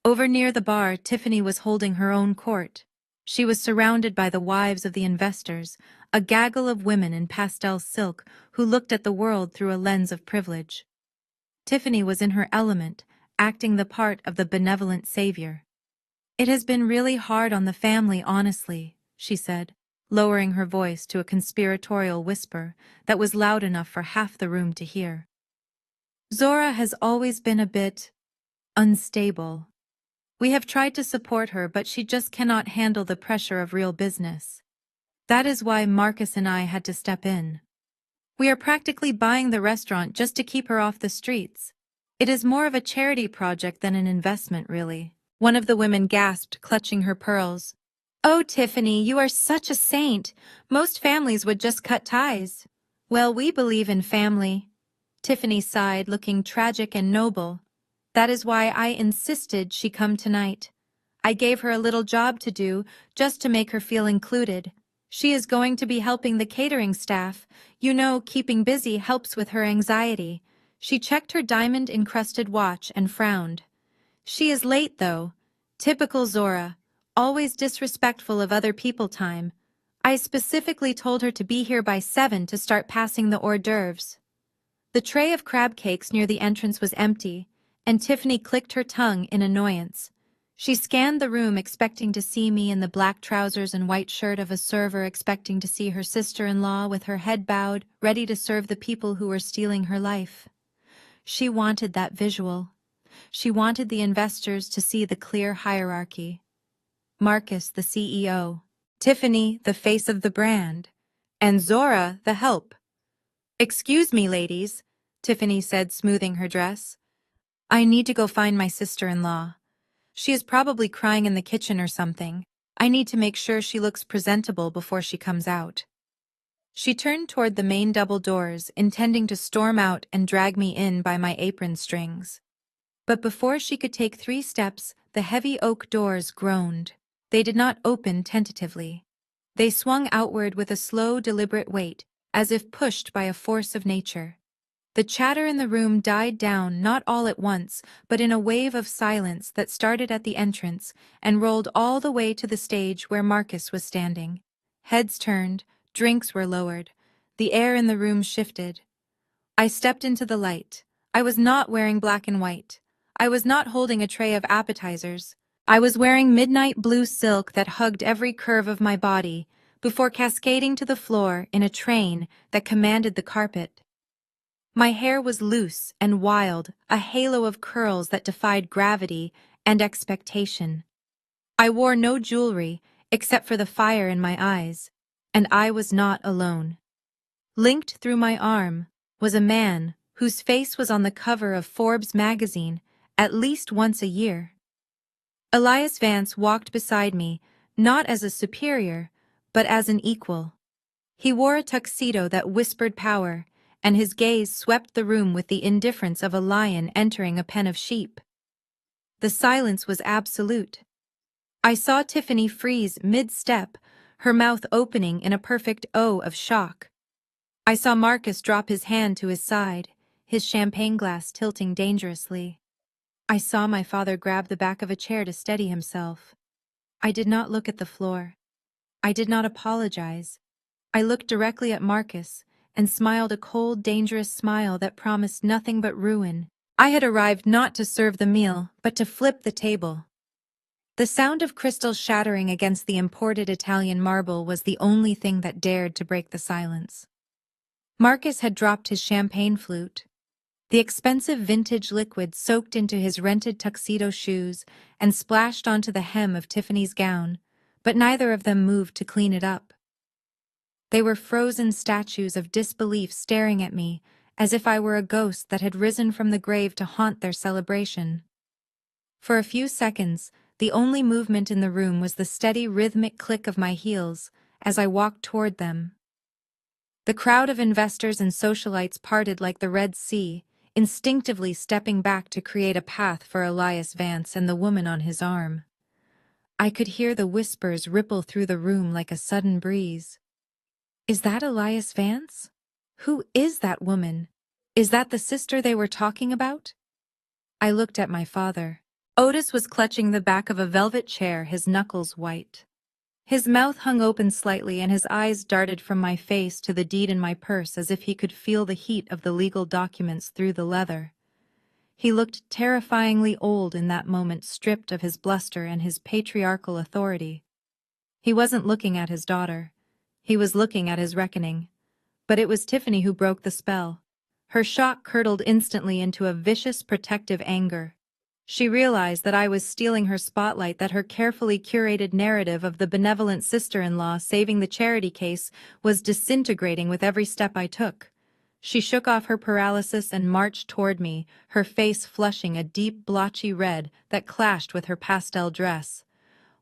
Over near the bar, Tiffany was holding her own court. She was surrounded by the wives of the investors, a gaggle of women in pastel silk who looked at the world through a lens of privilege. Tiffany was in her element, acting the part of the benevolent savior. "It has been really hard on the family, honestly," she said, lowering her voice to a conspiratorial whisper that was loud enough for half the room to hear. "Zora has always been a bit unstable. We have tried to support her, but she just cannot handle the pressure of real business. That is why Marcus and I had to step in. We are practically buying the restaurant just to keep her off the streets. It is more of a charity project than an investment, really." One of the women gasped, clutching her pearls. "Oh, Tiffany, you are such a saint. Most families would just cut ties." "Well, we believe in family." Tiffany sighed, looking tragic and noble. "That is why I insisted she come tonight. I gave her a little job to do, just to make her feel included. She is going to be helping the catering staff. You know, keeping busy helps with her anxiety." She checked her diamond-encrusted watch and frowned. "She is late, though. Typical Zora. Always disrespectful of other people time. I specifically told her to be here by 7 to start passing the hors d'oeuvres." The tray of crab cakes near the entrance was empty, and Tiffany clicked her tongue in annoyance. She scanned the room, expecting to see me in the black trousers and white shirt of a server, expecting to see her sister-in-law with her head bowed, ready to serve the people who were stealing her life. She wanted that visual. She wanted the investors to see the clear hierarchy. Marcus, the CEO, Tiffany, the face of the brand, and Zora, the help. "Excuse me, ladies," Tiffany said, smoothing her dress. "I need to go find my sister-in-law. She is probably crying in the kitchen or something. I need to make sure she looks presentable before she comes out." She turned toward the main double doors, intending to storm out and drag me in by my apron strings. But before she could take 3 steps, the heavy oak doors groaned. They did not open tentatively. They swung outward with a slow, deliberate weight, as if pushed by a force of nature. The chatter in the room died down, not all at once, but in a wave of silence that started at the entrance and rolled all the way to the stage where Marcus was standing. Heads turned, drinks were lowered. The air in the room shifted. I stepped into the light. I was not wearing black and white. I was not holding a tray of appetizers. I was wearing midnight blue silk that hugged every curve of my body, before cascading to the floor in a train that commanded the carpet. My hair was loose and wild, a halo of curls that defied gravity and expectation. I wore no jewelry except for the fire in my eyes, and I was not alone. Linked through my arm was a man whose face was on the cover of Forbes magazine at least once a year. Elias Vance walked beside me, not as a superior, but as an equal. He wore a tuxedo that whispered power, and his gaze swept the room with the indifference of a lion entering a pen of sheep. The silence was absolute. I saw Tiffany freeze mid-step, her mouth opening in a perfect O of shock. I saw Marcus drop his hand to his side, his champagne glass tilting dangerously. I saw my father grab the back of a chair to steady himself. I did not look at the floor. I did not apologize. I looked directly at Marcus and smiled a cold, dangerous smile that promised nothing but ruin. I had arrived not to serve the meal, but to flip the table. The sound of crystals shattering against the imported Italian marble was the only thing that dared to break the silence. Marcus had dropped his champagne flute. The expensive vintage liquid soaked into his rented tuxedo shoes and splashed onto the hem of Tiffany's gown, but neither of them moved to clean it up. They were frozen statues of disbelief staring at me, as if I were a ghost that had risen from the grave to haunt their celebration. For a few seconds, the only movement in the room was the steady rhythmic click of my heels as I walked toward them. The crowd of investors and socialites parted like the Red Sea, instinctively stepping back to create a path for Elias Vance and the woman on his arm. I could hear the whispers ripple through the room like a sudden breeze. Is that Elias Vance? Who is that woman? Is that the sister they were talking about? I looked at my father. Otis was clutching the back of a velvet chair, his knuckles white. His mouth hung open slightly and his eyes darted from my face to the deed in my purse as if he could feel the heat of the legal documents through the leather. He looked terrifyingly old in that moment, stripped of his bluster and his patriarchal authority. He wasn't looking at his daughter. He was looking at his reckoning. But it was Tiffany who broke the spell. Her shock curdled instantly into a vicious, protective anger. She realized that I was stealing her spotlight, that her carefully curated narrative of the benevolent sister-in-law saving the charity case was disintegrating with every step I took. She shook off her paralysis and marched toward me, her face flushing a deep, blotchy red that clashed with her pastel dress.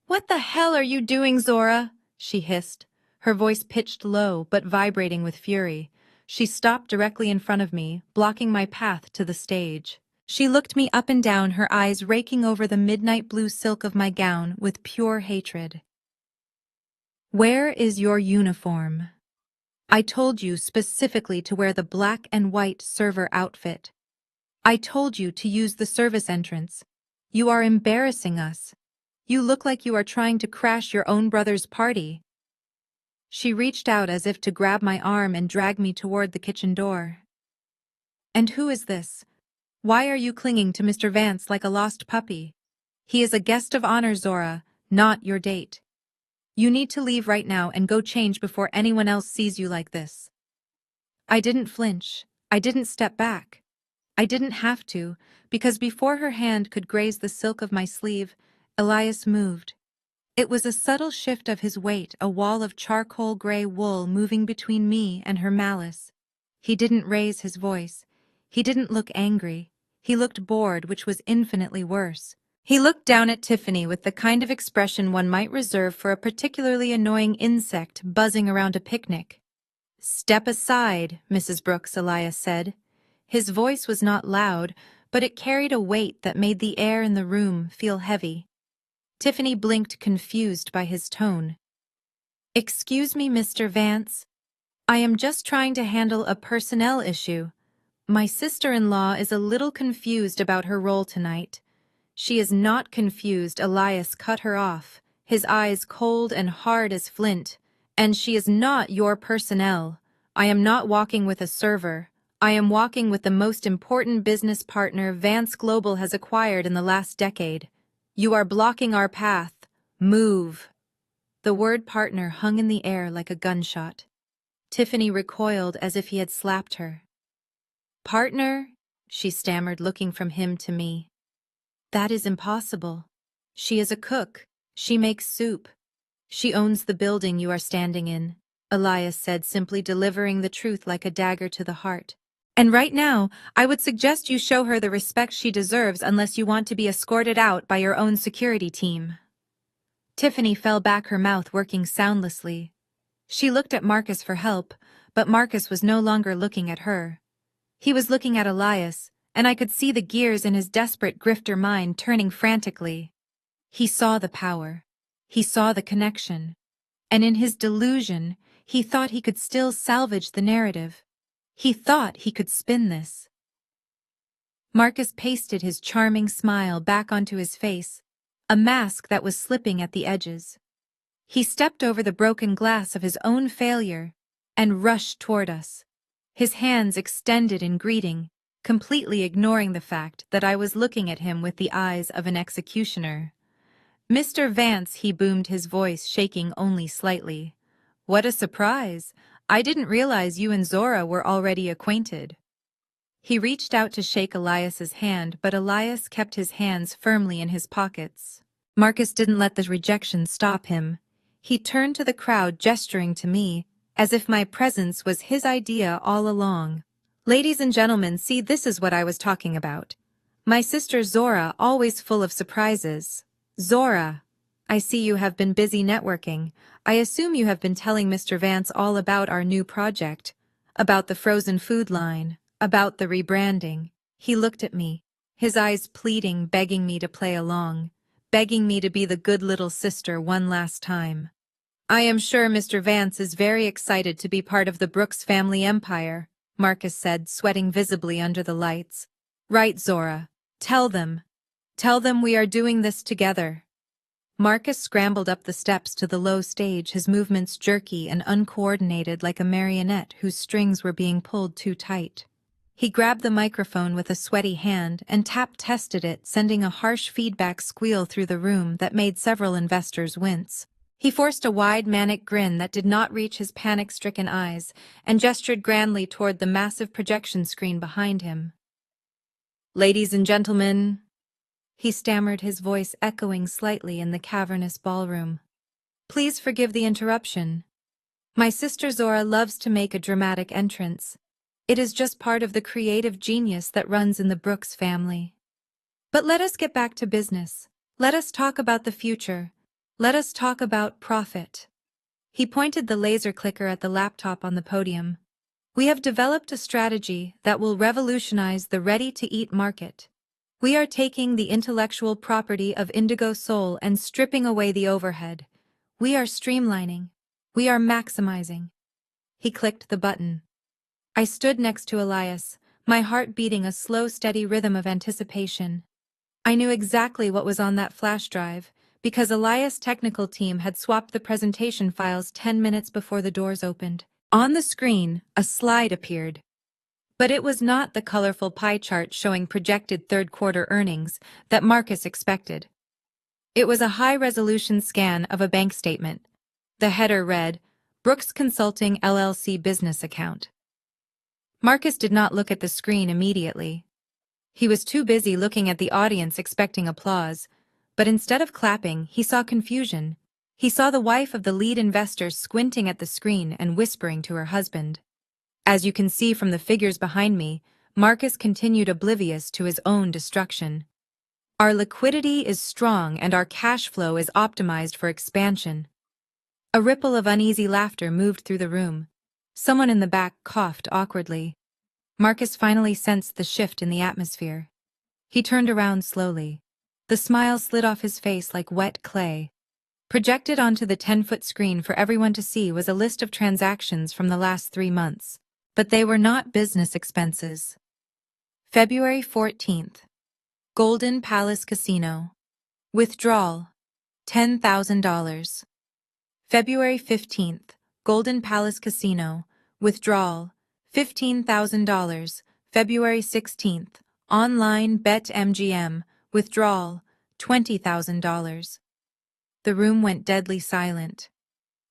"What the hell are you doing, Zora?" she hissed, her voice pitched low but vibrating with fury. She stopped directly in front of me, blocking my path to the stage. She looked me up and down, her eyes raking over the midnight blue silk of my gown with pure hatred. "Where is your uniform? I told you specifically to wear the black and white server outfit. I told you to use the service entrance. You are embarrassing us. You look like you are trying to crash your own brother's party." She reached out as if to grab my arm and drag me toward the kitchen door. "And who is this? Why are you clinging to Mr. Vance like a lost puppy? He is a guest of honor, Zora, not your date. You need to leave right now and go change before anyone else sees you like this." I didn't flinch. I didn't step back. I didn't have to, because before her hand could graze the silk of my sleeve, Elias moved. It was a subtle shift of his weight, a wall of charcoal gray wool moving between me and her malice. He didn't raise his voice. He didn't look angry. He looked bored, which was infinitely worse. He looked down at Tiffany with the kind of expression one might reserve for a particularly annoying insect buzzing around a picnic. "Step aside, Mrs. Brooks," Elias said. His voice was not loud, but it carried a weight that made the air in the room feel heavy. Tiffany blinked, confused by his tone. "Excuse me, Mr. Vance. I am just trying to handle a personnel issue. My sister-in-law is a little confused about her role tonight." "She is not confused," Elias cut her off, his eyes cold and hard as flint. "And she is not your personnel. I am not walking with a server. I am walking with the most important business partner Vance Global has acquired in the last decade. You are blocking our path. Move." The word partner hung in the air like a gunshot. Tiffany recoiled as if he had slapped her. "Partner?" she stammered, looking from him to me. "That is impossible. She is a cook. She makes soup. She owns the building you are standing in," Elias said, simply delivering the truth like a dagger to the heart. "And right now, I would suggest you show her the respect she deserves, unless you want to be escorted out by your own security team." Tiffany fell back, her mouth working soundlessly. She looked at Marcus for help, but Marcus was no longer looking at her. He was looking at Elias, and I could see the gears in his desperate grifter mind turning frantically. He saw the power. He saw the connection. And in his delusion, he thought he could still salvage the narrative. He thought he could spin this. Marcus pasted his charming smile back onto his face, a mask that was slipping at the edges. He stepped over the broken glass of his own failure and rushed toward us, his hands extended in greeting, completely ignoring the fact that I was looking at him with the eyes of an executioner. "Mr. Vance," he boomed, his voice shaking only slightly. "What a surprise! I didn't realize you and Zora were already acquainted." He reached out to shake Elias's hand, but Elias kept his hands firmly in his pockets. Marcus didn't let the rejection stop him. He turned to the crowd, gesturing to me, as if my presence was his idea all along. "Ladies and gentlemen, see, this is what I was talking about. My sister Zora, always full of surprises. Zora, I see you have been busy networking. I assume you have been telling Mr. Vance all about our new project, about the frozen food line, about the rebranding." He looked at me, his eyes pleading, begging me to play along, begging me to be the good little sister one last time. "I am sure Mr. Vance is very excited to be part of the Brooks family empire," Marcus said, sweating visibly under the lights. "Right, Zora. Tell them. Tell them we are doing this together." Marcus scrambled up the steps to the low stage, his movements jerky and uncoordinated like a marionette whose strings were being pulled too tight. He grabbed the microphone with a sweaty hand and tap-tested it, sending a harsh feedback squeal through the room that made several investors wince. He forced a wide, manic grin that did not reach his panic-stricken eyes and gestured grandly toward the massive projection screen behind him. "Ladies and gentlemen," he stammered, his voice echoing slightly in the cavernous ballroom. "Please forgive the interruption. My sister Zora loves to make a dramatic entrance. It is just part of the creative genius that runs in the Brooks family. But let us get back to business. Let us talk about the future. Let us talk about profit." He pointed the laser clicker at the laptop on the podium. "We have developed a strategy that will revolutionize the ready-to-eat market. We are taking the intellectual property of Indigo Soul and stripping away the overhead. We are streamlining. We are maximizing." He clicked the button. I stood next to Elias, my heart beating a slow, steady rhythm of anticipation. I knew exactly what was on that flash drive, because Elias' technical team had swapped the presentation files 10 minutes before the doors opened. On the screen, a slide appeared. But it was not the colorful pie chart showing projected third-quarter earnings that Marcus expected. It was a high-resolution scan of a bank statement. The header read, "Brooks Consulting LLC Business Account." Marcus did not look at the screen immediately. He was too busy looking at the audience expecting applause, but instead of clapping, he saw confusion. He saw the wife of the lead investor squinting at the screen and whispering to her husband. As you can see from the figures behind me, Marcus continued oblivious to his own destruction. "Our liquidity is strong and our cash flow is optimized for expansion." A ripple of uneasy laughter moved through the room. Someone in the back coughed awkwardly. Marcus finally sensed the shift in the atmosphere. He turned around slowly. The smile slid off his face like wet clay. Projected onto the 10-foot screen for everyone to see was a list of transactions from the last 3 months. But they were not business expenses. February 14th. Golden Palace Casino. Withdrawal. $10,000. February 15th. Golden Palace Casino. Withdrawal. $15,000. February 16th. Online Bet MGM. Withdrawal. $20,000. The room went deadly silent.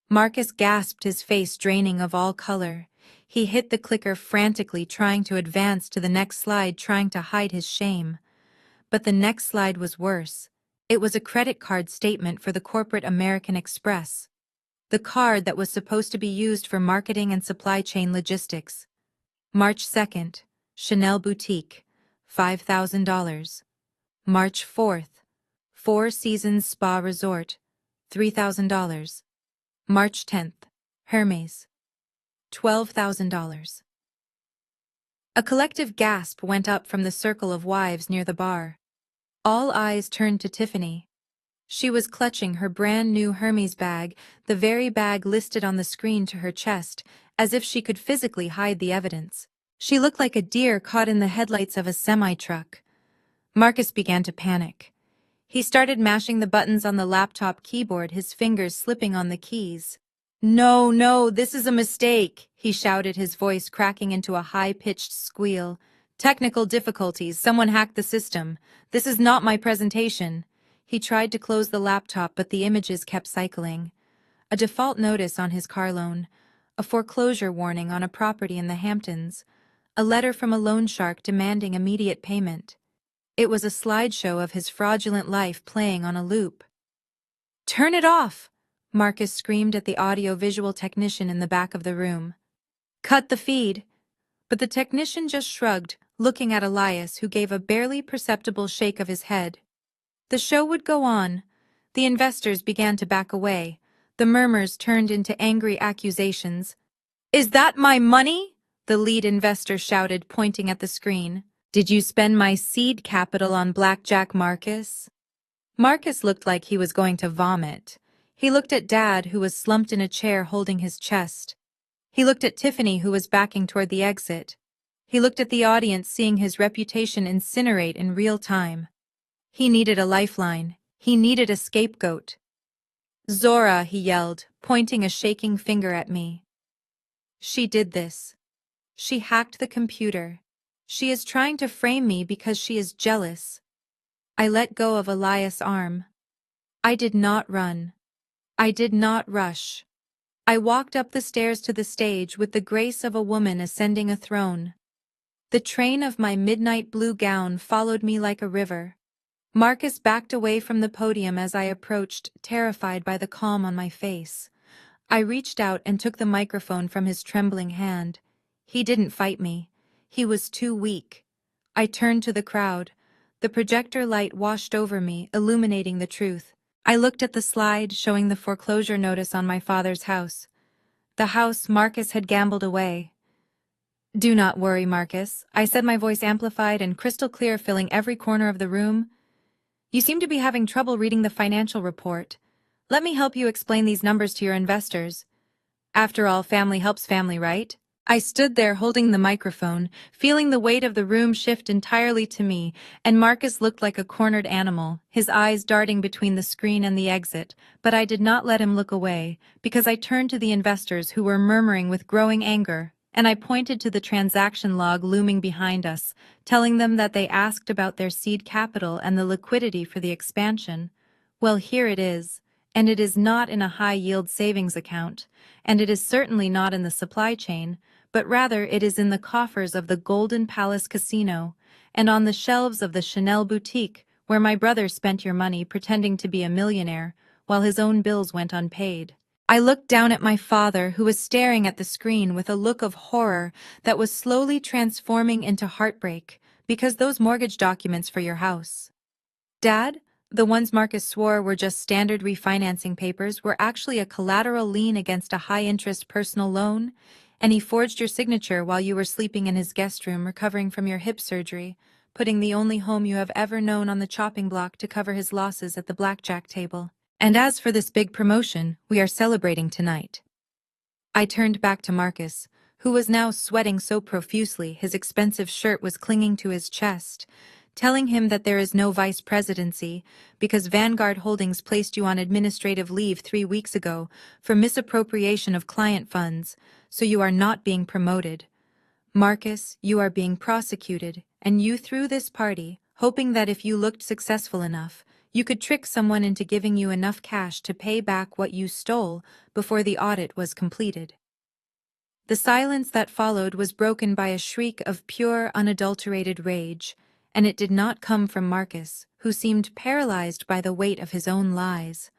Marcus gasped, his face draining of all color. He hit the clicker frantically, trying to advance to the next slide, trying to hide his shame. But the next slide was worse. It was a credit card statement for the corporate American Express. The card that was supposed to be used for marketing and supply chain logistics. March 2nd, Chanel Boutique, $5,000. March 4th, Four Seasons Spa Resort, $3,000. March 10th, Hermes, $12,000. A collective gasp went up from the circle of wives near the bar. All eyes turned to Tiffany. She was clutching her brand-new Hermes bag, the very bag listed on the screen, to her chest, as if she could physically hide the evidence. She looked like a deer caught in the headlights of a semi-truck. Marcus began to panic. He started mashing the buttons on the laptop keyboard, his fingers slipping on the keys. "No, no, this is a mistake," he shouted, his voice cracking into a high-pitched squeal. "Technical difficulties, someone hacked the system. This is not my presentation." He tried to close the laptop, but the images kept cycling. A default notice on his car loan, a foreclosure warning on a property in the Hamptons, a letter from a loan shark demanding immediate payment. It was a slideshow of his fraudulent life playing on a loop. "Turn it off!" Marcus screamed at the audio-visual technician in the back of the room. "Cut the feed." But the technician just shrugged, looking at Elias, who gave a barely perceptible shake of his head. The show would go on. The investors began to back away. The murmurs turned into angry accusations. "Is that my money?" the lead investor shouted, pointing at the screen. "Did you spend my seed capital on blackjack, Marcus?" Marcus looked like he was going to vomit. He looked at Dad, who was slumped in a chair holding his chest. He looked at Tiffany, who was backing toward the exit. He looked at the audience, seeing his reputation incinerate in real time. He needed a lifeline. He needed a scapegoat. "Zora," he yelled, pointing a shaking finger at me. "She did this. She hacked the computer. She is trying to frame me because she is jealous." I let go of Elias' arm. I did not run. I did not rush. I walked up the stairs to the stage with the grace of a woman ascending a throne. The train of my midnight blue gown followed me like a river. Marcus backed away from the podium as I approached, terrified by the calm on my face. I reached out and took the microphone from his trembling hand. He didn't fight me. He was too weak. I turned to the crowd. The projector light washed over me, illuminating the truth. I looked at the slide showing the foreclosure notice on my father's house. The house Marcus had gambled away. "Do not worry, Marcus," I said, my voice amplified and crystal clear, filling every corner of the room. "You seem to be having trouble reading the financial report. Let me help you explain these numbers to your investors. After all, family helps family, right?" I stood there holding the microphone, feeling the weight of the room shift entirely to me, and Marcus looked like a cornered animal, his eyes darting between the screen and the exit, but I did not let him look away, because I turned to the investors who were murmuring with growing anger, and I pointed to the transaction log looming behind us, telling them that they asked about their seed capital and the liquidity for the expansion. Well, here it is. And it is not in a high-yield savings account, and it is certainly not in the supply chain, but rather it is in the coffers of the Golden Palace Casino, and on the shelves of the Chanel boutique, where my brother spent your money pretending to be a millionaire, while his own bills went unpaid. I looked down at my father, who was staring at the screen with a look of horror that was slowly transforming into heartbreak, because those mortgage documents for your house. "Dad, the ones Marcus swore were just standard refinancing papers were actually a collateral lien against a high-interest personal loan, and he forged your signature while you were sleeping in his guest room recovering from your hip surgery, putting the only home you have ever known on the chopping block to cover his losses at the blackjack table. And as for this big promotion we are celebrating tonight." I turned back to Marcus, who was now sweating so profusely his expensive shirt was clinging to his chest, telling him that there is no vice presidency because Vanguard Holdings placed you on administrative leave 3 weeks ago for misappropriation of client funds, so you are not being promoted. Marcus, you are being prosecuted, and you threw this party, hoping that if you looked successful enough, you could trick someone into giving you enough cash to pay back what you stole before the audit was completed. The silence that followed was broken by a shriek of pure, unadulterated rage, and it did not come from Marcus, who seemed paralyzed by the weight of his own lies,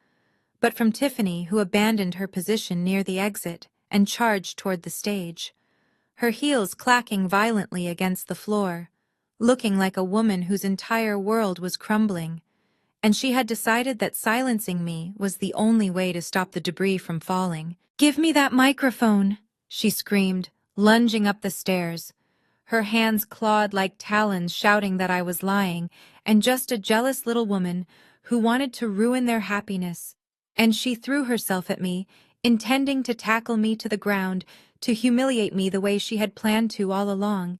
but from Tiffany, who abandoned her position near the exit and charged toward the stage, her heels clacking violently against the floor, looking like a woman whose entire world was crumbling, and she had decided that silencing me was the only way to stop the debris from falling. "Give me that microphone," she screamed, lunging up the stairs. Her hands clawed like talons, shouting that I was lying, and just a jealous little woman who wanted to ruin their happiness. And she threw herself at me, intending to tackle me to the ground, to humiliate me the way she had planned to all along.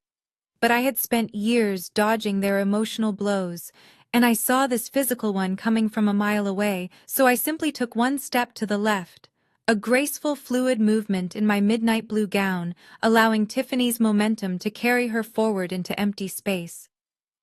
But I had spent years dodging their emotional blows, and I saw this physical one coming from a mile away, so I simply took one step to the left, a graceful fluid movement in my midnight blue gown, allowing Tiffany's momentum to carry her forward into empty space.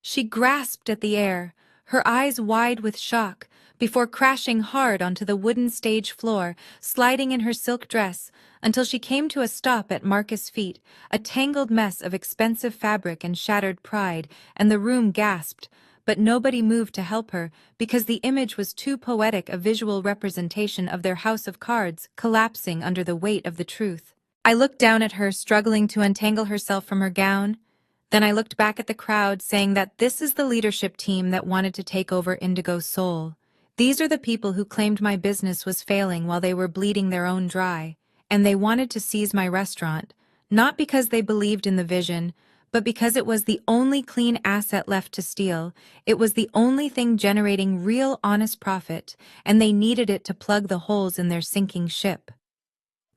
She grasped at the air, her eyes wide with shock, before crashing hard onto the wooden stage floor, sliding in her silk dress, until she came to a stop at Marcus' feet, a tangled mess of expensive fabric and shattered pride, and the room gasped, but nobody moved to help her, because the image was too poetic a visual representation of their house of cards collapsing under the weight of the truth. I looked down at her, struggling to untangle herself from her gown. Then I looked back at the crowd, saying that this is the leadership team that wanted to take over Indigo Soul. These are the people who claimed my business was failing while they were bleeding their own dry, and they wanted to seize my restaurant, not because they believed in the vision, but because it was the only clean asset left to steal. It was the only thing generating real honest profit, and they needed it to plug the holes in their sinking ship.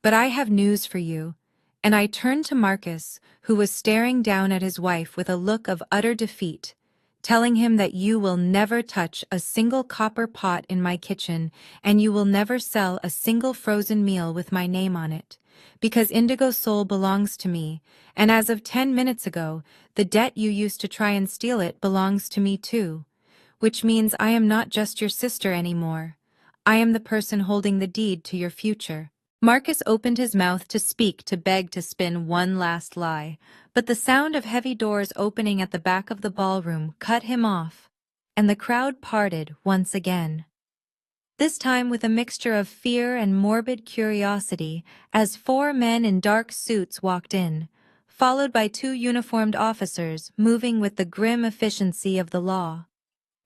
But I have news for you. And I turned to Marcus, who was staring down at his wife with a look of utter defeat, telling him that you will never touch a single copper pot in my kitchen, and you will never sell a single frozen meal with my name on it, because Indigo Soul belongs to me, and as of 10 minutes ago, the debt you used to try and steal it belongs to me too, which means I am not just your sister anymore. I am the person holding the deed to your future. Marcus opened his mouth to speak, to beg to spin one last lie, but the sound of heavy doors opening at the back of the ballroom cut him off, and the crowd parted once again. This time with a mixture of fear and morbid curiosity, as 4 men in dark suits walked in, followed by 2 uniformed officers moving with the grim efficiency of the law.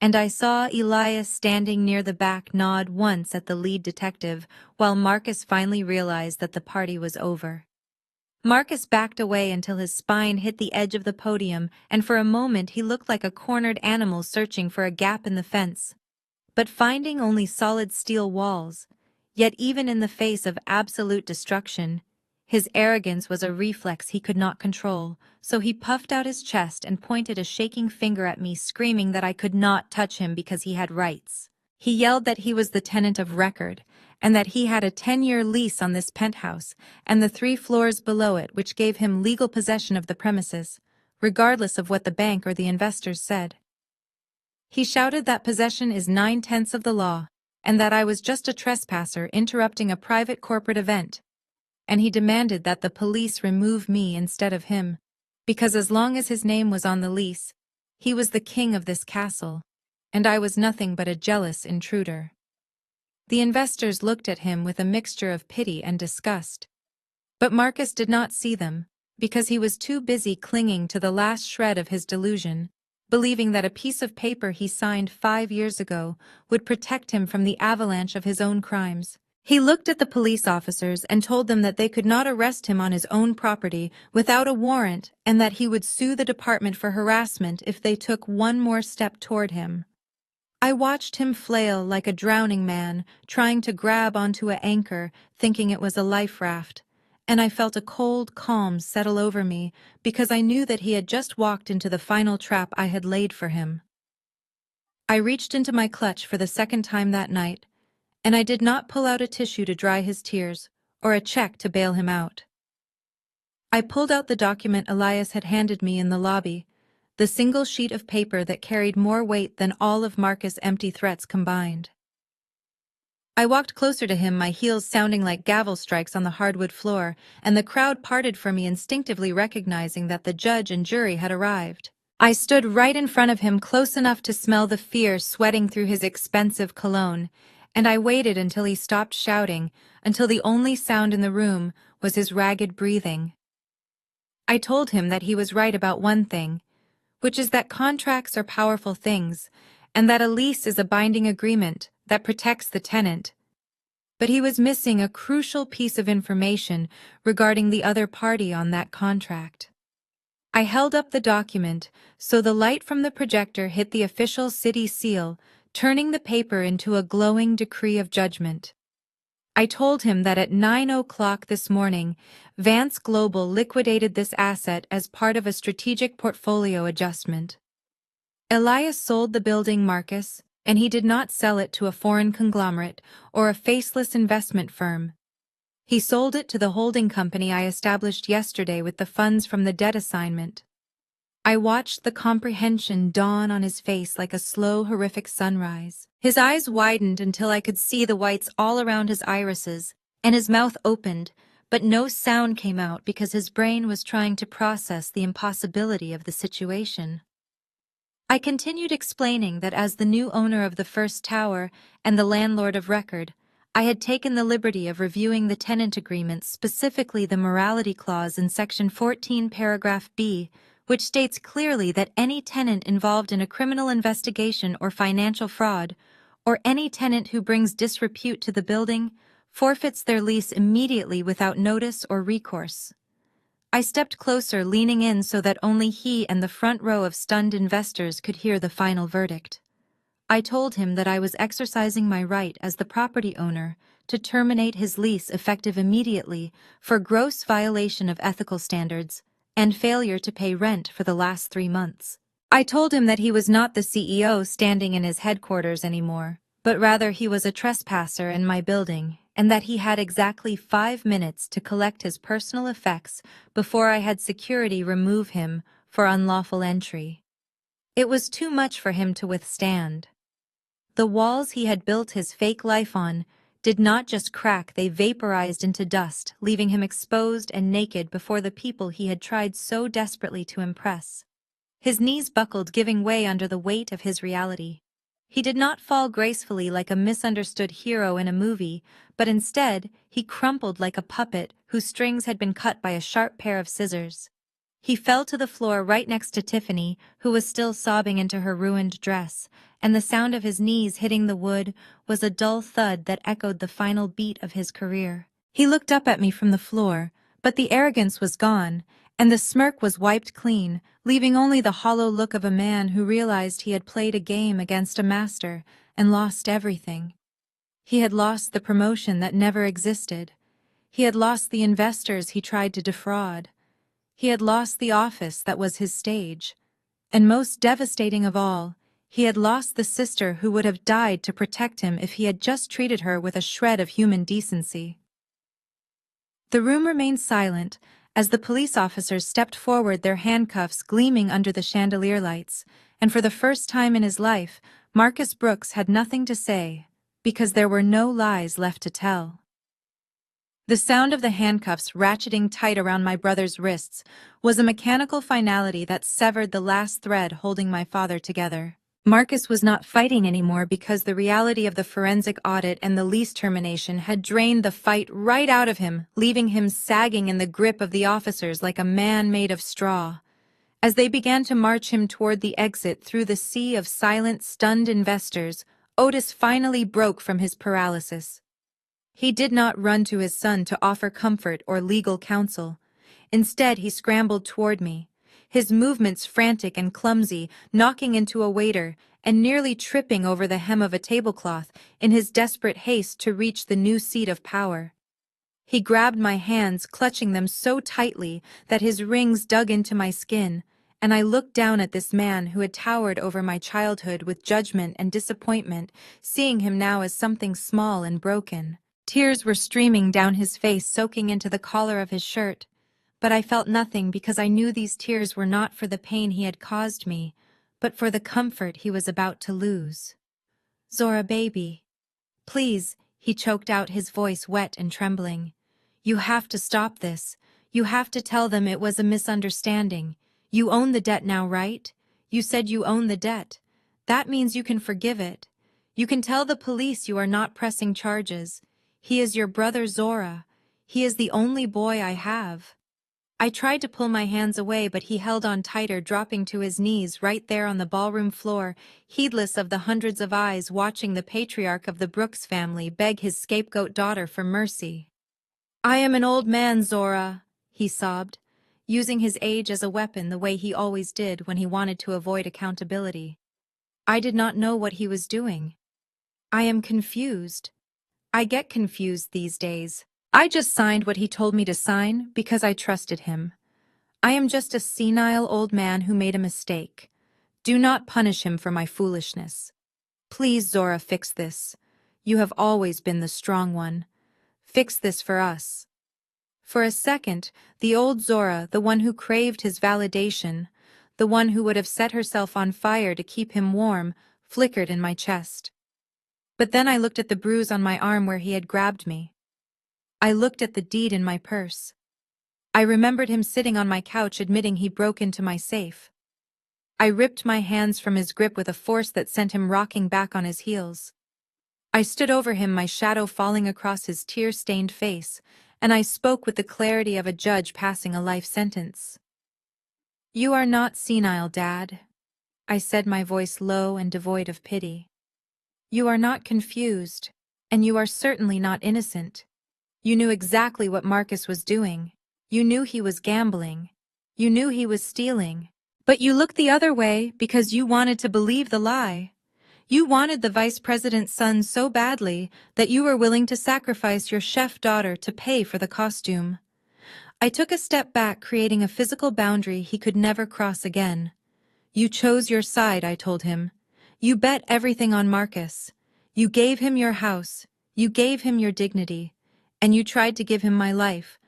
And I saw Elias standing near the back nod once at the lead detective, while Marcus finally realized that the party was over. Marcus backed away until his spine hit the edge of the podium, and for a moment he looked like a cornered animal searching for a gap in the fence, but finding only solid steel walls. Yet even in the face of absolute destruction, his arrogance was a reflex he could not control, so he puffed out his chest and pointed a shaking finger at me, screaming that I could not touch him because he had rights. He yelled that he was the tenant of record, and that he had a 10-year lease on this penthouse and the 3 floors below it, which gave him legal possession of the premises, regardless of what the bank or the investors said. He shouted that possession is 9/10 of the law, and that I was just a trespasser interrupting a private corporate event. And he demanded that the police remove me instead of him, because as long as his name was on the lease, he was the king of this castle, and I was nothing but a jealous intruder. The investors looked at him with a mixture of pity and disgust. But Marcus did not see them, because he was too busy clinging to the last shred of his delusion, believing that a piece of paper he signed 5 years ago would protect him from the avalanche of his own crimes. He looked at the police officers and told them that they could not arrest him on his own property without a warrant, and that he would sue the department for harassment if they took one more step toward him. I watched him flail like a drowning man, trying to grab onto an anchor, thinking it was a life raft, and I felt a cold calm settle over me because I knew that he had just walked into the final trap I had laid for him. I reached into my clutch for the second time that night, and I did not pull out a tissue to dry his tears, or a check to bail him out. I pulled out the document Elias had handed me in the lobby, the single sheet of paper that carried more weight than all of Marcus' empty threats combined. I walked closer to him, my heels sounding like gavel strikes on the hardwood floor, and the crowd parted for me, instinctively recognizing that the judge and jury had arrived. I stood right in front of him, close enough to smell the fear sweating through his expensive cologne, and I waited until he stopped shouting, until the only sound in the room was his ragged breathing. I told him that he was right about one thing, which is that contracts are powerful things, and that a lease is a binding agreement that protects the tenant. But he was missing a crucial piece of information regarding the other party on that contract. I held up the document so the light from the projector hit the official city seal, turning the paper into a glowing decree of judgment. I told him that at 9 o'clock this morning, Vance Global liquidated this asset as part of a strategic portfolio adjustment. Elias sold the building, Marcus, and he did not sell it to a foreign conglomerate or a faceless investment firm. He sold it to the holding company I established yesterday with the funds from the debt assignment. I watched the comprehension dawn on his face like a slow, horrific sunrise. His eyes widened until I could see the whites all around his irises, and his mouth opened, but no sound came out because his brain was trying to process the impossibility of the situation. I continued explaining that as the new owner of the first tower and the landlord of record, I had taken the liberty of reviewing the tenant agreements, specifically the morality clause in Section 14, Paragraph B, which states clearly that any tenant involved in a criminal investigation or financial fraud, or any tenant who brings disrepute to the building, forfeits their lease immediately without notice or recourse. I stepped closer, leaning in so that only he and the front row of stunned investors could hear the final verdict. I told him that I was exercising my right as the property owner to terminate his lease effective immediately for gross violation of ethical standards and failure to pay rent for the last 3 months. I told him that he was not the CEO standing in his headquarters anymore, but rather he was a trespasser in my building, and that he had exactly 5 minutes to collect his personal effects before I had security remove him for unlawful entry. It was too much for him to withstand. The walls he had built his fake life on did not just crack, they vaporized into dust, leaving him exposed and naked before the people he had tried so desperately to impress. His knees buckled, giving way under the weight of his reality. He did not fall gracefully like a misunderstood hero in a movie, but instead, he crumpled like a puppet whose strings had been cut by a sharp pair of scissors. He fell to the floor right next to Tiffany, who was still sobbing into her ruined dress, and the sound of his knees hitting the wood was a dull thud that echoed the final beat of his career. He looked up at me from the floor, but the arrogance was gone, and the smirk was wiped clean, leaving only the hollow look of a man who realized he had played a game against a master and lost everything. He had lost the promotion that never existed. He had lost the investors he tried to defraud. He had lost the office that was his stage. And most devastating of all, he had lost the sister who would have died to protect him if he had just treated her with a shred of human decency. The room remained silent as the police officers stepped forward, their handcuffs gleaming under the chandelier lights, and for the first time in his life, Marcus Brooks had nothing to say, because there were no lies left to tell. The sound of the handcuffs ratcheting tight around my brother's wrists was a mechanical finality that severed the last thread holding my father together. Marcus was not fighting anymore because the reality of the forensic audit and the lease termination had drained the fight right out of him, leaving him sagging in the grip of the officers like a man made of straw. As they began to march him toward the exit through the sea of silent, stunned investors, Otis finally broke from his paralysis. He did not run to his son to offer comfort or legal counsel. Instead, he scrambled toward me, his movements frantic and clumsy, knocking into a waiter and nearly tripping over the hem of a tablecloth in his desperate haste to reach the new seat of power. He grabbed my hands, clutching them so tightly that his rings dug into my skin, and I looked down at this man who had towered over my childhood with judgment and disappointment, seeing him now as something small and broken. Tears were streaming down his face, soaking into the collar of his shirt. But I felt nothing because I knew these tears were not for the pain he had caused me, but for the comfort he was about to lose. "Zora, baby. Please," he choked out, his voice wet and trembling. "You have to stop this. You have to tell them it was a misunderstanding. You own the debt now, right? You said you own the debt. That means you can forgive it. You can tell the police you are not pressing charges. He is your brother, Zora. He is the only boy I have." I tried to pull my hands away, but he held on tighter, dropping to his knees right there on the ballroom floor, heedless of the hundreds of eyes watching the patriarch of the Brooks family beg his scapegoat daughter for mercy. "I am an old man, Zora," he sobbed, using his age as a weapon the way he always did when he wanted to avoid accountability. I did not know what he was doing. "I am confused. I get confused these days. I just signed what he told me to sign because I trusted him. I am just a senile old man who made a mistake. Do not punish him for my foolishness. Please, Zora, fix this. You have always been the strong one. Fix this for us. For a second, the old Zora, the one who craved his validation, the one who would have set herself on fire to keep him warm, flickered in my chest. But then I looked at the bruise on my arm where he had grabbed me. I looked at the deed in my purse. I remembered him sitting on my couch admitting he broke into my safe. I ripped my hands from his grip with a force that sent him rocking back on his heels. I stood over him, my shadow falling across his tear-stained face, and I spoke with the clarity of a judge passing a life sentence. "You are not senile, Dad," I said, my voice low and devoid of pity. "You are not confused, and you are certainly not innocent. You knew exactly what Marcus was doing. You knew he was gambling. You knew he was stealing. But you looked the other way because you wanted to believe the lie. You wanted the vice president's son so badly that you were willing to sacrifice your chef daughter to pay for the costume." I took a step back, creating a physical boundary he could never cross again. "You chose your side," I told him. "You bet everything on Marcus. You gave him your house. You gave him your dignity. And you tried to give him my life.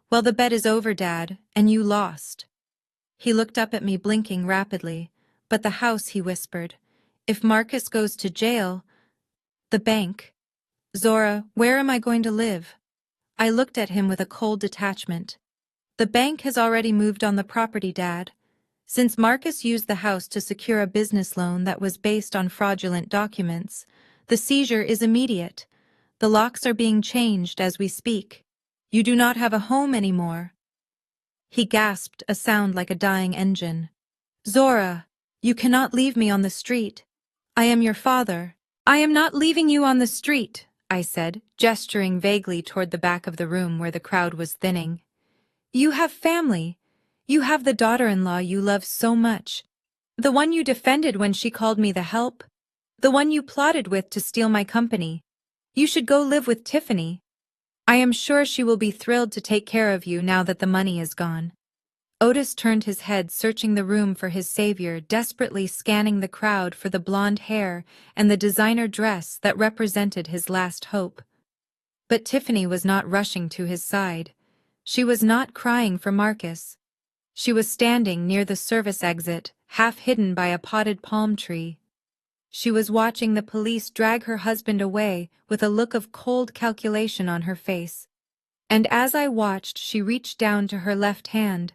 Well, the bet is over, Dad, and you lost." He looked up at me, blinking rapidly. "But the house," he whispered. "If Marcus goes to jail, the bank. Zora, where am I going to live?" I looked at him with a cold detachment. "The bank has already moved on the property, Dad. Since Marcus used the house to secure a business loan that was based on fraudulent documents, the seizure is immediate. The locks are being changed as we speak. You do not have a home anymore." He gasped, a sound like a dying engine. "Zora, you cannot leave me on the street. I am your father." "I am not leaving you on the street," I said, gesturing vaguely toward the back of the room where the crowd was thinning. "You have family. You have the daughter-in-law you love so much. The one you defended when she called me the help. The one you plotted with to steal my company. You should go live with Tiffany. I am sure she will be thrilled to take care of you now that the money is gone." Otis turned his head, searching the room for his savior, desperately scanning the crowd for the blonde hair and the designer dress that represented his last hope. But Tiffany was not rushing to his side. She was not crying for Marcus. She was standing near the service exit, half hidden by a potted palm tree. She was watching the police drag her husband away with a look of cold calculation on her face. And as I watched, she reached down to her left hand.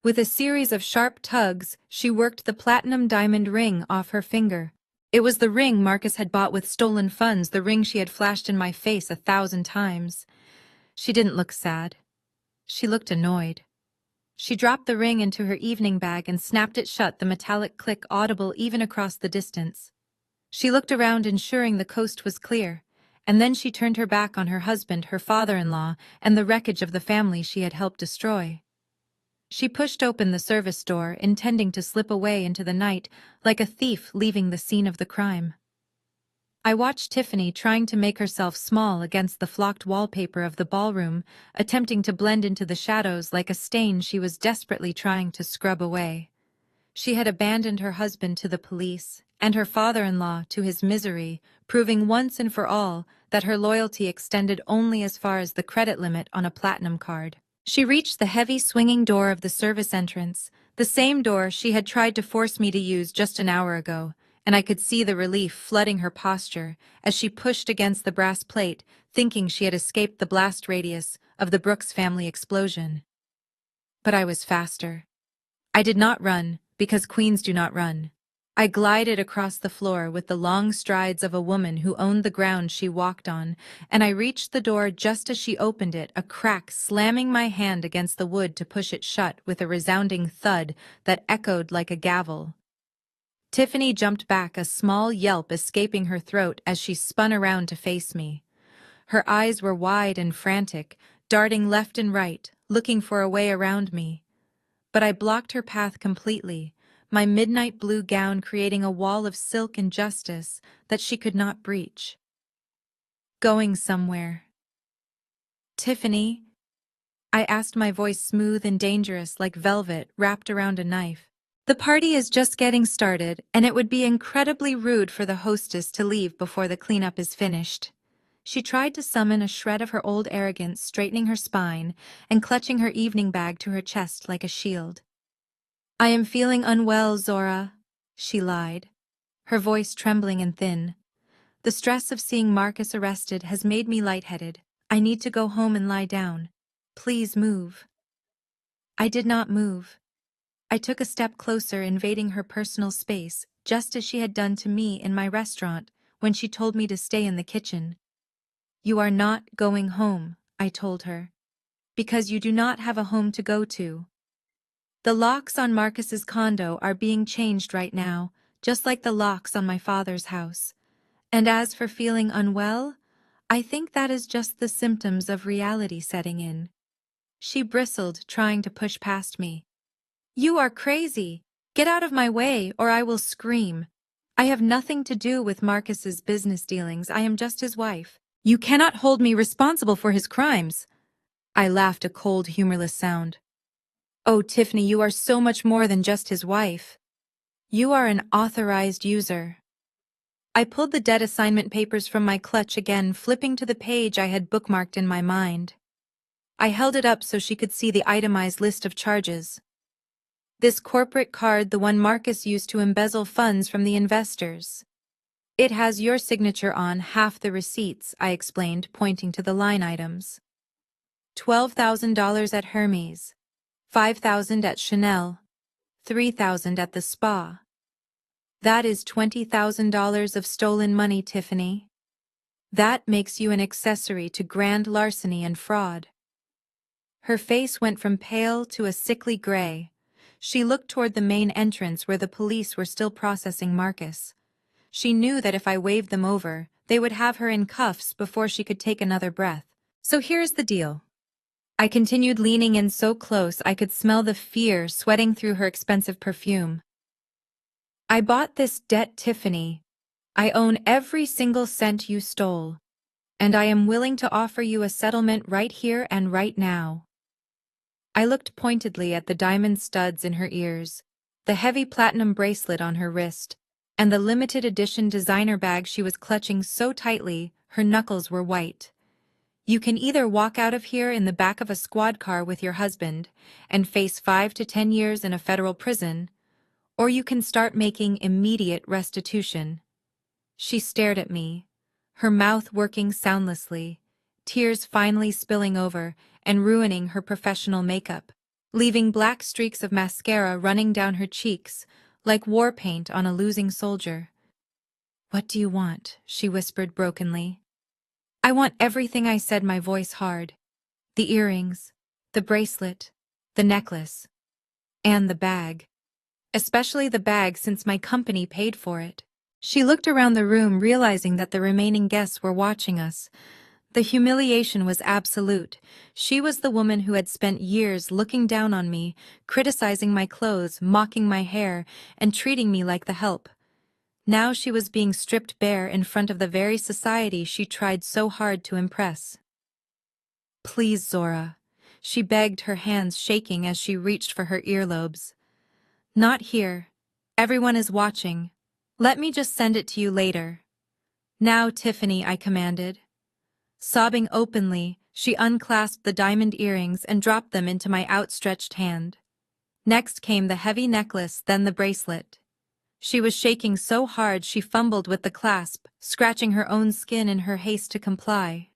With a series of sharp tugs, she worked the platinum diamond ring off her finger. It was the ring Marcus had bought with stolen funds, the ring she had flashed in my face 1,000 times. She didn't look sad. She looked annoyed. She dropped the ring into her evening bag and snapped it shut, the metallic click audible even across the distance. She looked around, ensuring the coast was clear, and then she turned her back on her husband, her father-in-law, and the wreckage of the family she had helped destroy. She pushed open the service door, intending to slip away into the night like a thief leaving the scene of the crime. I watched Tiffany trying to make herself small against the flocked wallpaper of the ballroom, attempting to blend into the shadows like a stain she was desperately trying to scrub away. She had abandoned her husband to the police, and her father-in-law to his misery, proving once and for all that her loyalty extended only as far as the credit limit on a platinum card. She reached the heavy swinging door of the service entrance, the same door she had tried to force me to use just an hour ago, and I could see the relief flooding her posture as she pushed against the brass plate, thinking she had escaped the blast radius of the Brooks family explosion. But I was faster. I did not run, because queens do not run. I glided across the floor with the long strides of a woman who owned the ground she walked on, and I reached the door just as she opened it, a crack slamming my hand against the wood to push it shut with a resounding thud that echoed like a gavel. Tiffany jumped back, a small yelp escaping her throat as she spun around to face me. Her eyes were wide and frantic, darting left and right, looking for a way around me. But I blocked her path completely, my midnight blue gown creating a wall of silk and justice that she could not breach. Going somewhere. Tiffany? I asked, my voice smooth and dangerous like velvet wrapped around a knife. The party is just getting started, and it would be incredibly rude for the hostess to leave before the cleanup is finished. She tried to summon a shred of her old arrogance, straightening her spine and clutching her evening bag to her chest like a shield. I am feeling unwell, Zora, she lied, her voice trembling and thin. The stress of seeing Marcus arrested has made me lightheaded. I need to go home and lie down. Please move. I did not move. I took a step closer, invading her personal space, just as she had done to me in my restaurant when she told me to stay in the kitchen. You are not going home, I told her, because you do not have a home to go to. The locks on Marcus's condo are being changed right now, just like the locks on my father's house. And as for feeling unwell, I think that is just the symptoms of reality setting in. She bristled, trying to push past me. You are crazy. Get out of my way, or I will scream. I have nothing to do with Marcus's business dealings. I am just his wife. You cannot hold me responsible for his crimes. I laughed, a cold, humorless sound. Oh, Tiffany, you are so much more than just his wife. You are an authorized user. I pulled the debt assignment papers from my clutch again, flipping to the page I had bookmarked in my mind. I held it up so she could see the itemized list of charges. This corporate card, the one Marcus used to embezzle funds from the investors. It has your signature on half the receipts, I explained, pointing to the line items. $12,000 at Hermes, $5,000 at Chanel, $3,000 at the spa. That is $20,000 of stolen money, Tiffany. That makes you an accessory to grand larceny and fraud. Her face went from pale to a sickly gray. She looked toward the main entrance where the police were still processing Marcus. She knew that if I waved them over, they would have her in cuffs before she could take another breath. So here's the deal. I continued, leaning in so close I could smell the fear sweating through her expensive perfume. I bought this debt, Tiffany. I own every single cent you stole, and I am willing to offer you a settlement right here and right now. I looked pointedly at the diamond studs in her ears, the heavy platinum bracelet on her wrist, and the limited edition designer bag she was clutching so tightly her knuckles were white. You can either walk out of here in the back of a squad car with your husband and face 5 to 10 years in a federal prison, or you can start making immediate restitution. She stared at me, her mouth working soundlessly, tears finally spilling over and ruining her professional makeup, leaving black streaks of mascara running down her cheeks like war paint on a losing soldier. What do you want? She whispered brokenly. I want everything, I said, my voice hard. The earrings, the bracelet, the necklace, and the bag. Especially the bag, since my company paid for it. She looked around the room, realizing that the remaining guests were watching us. The humiliation was absolute. She was the woman who had spent years looking down on me, criticizing my clothes, mocking my hair, and treating me like the help. Now she was being stripped bare in front of the very society she tried so hard to impress. Please, Zora, she begged, her hands shaking as she reached for her earlobes. Not here. Everyone is watching. Let me just send it to you later. Now, Tiffany, I commanded. Sobbing openly, she unclasped the diamond earrings and dropped them into my outstretched hand. Next came the heavy necklace, then the bracelet. She was shaking so hard she fumbled with the clasp, scratching her own skin in her haste to comply.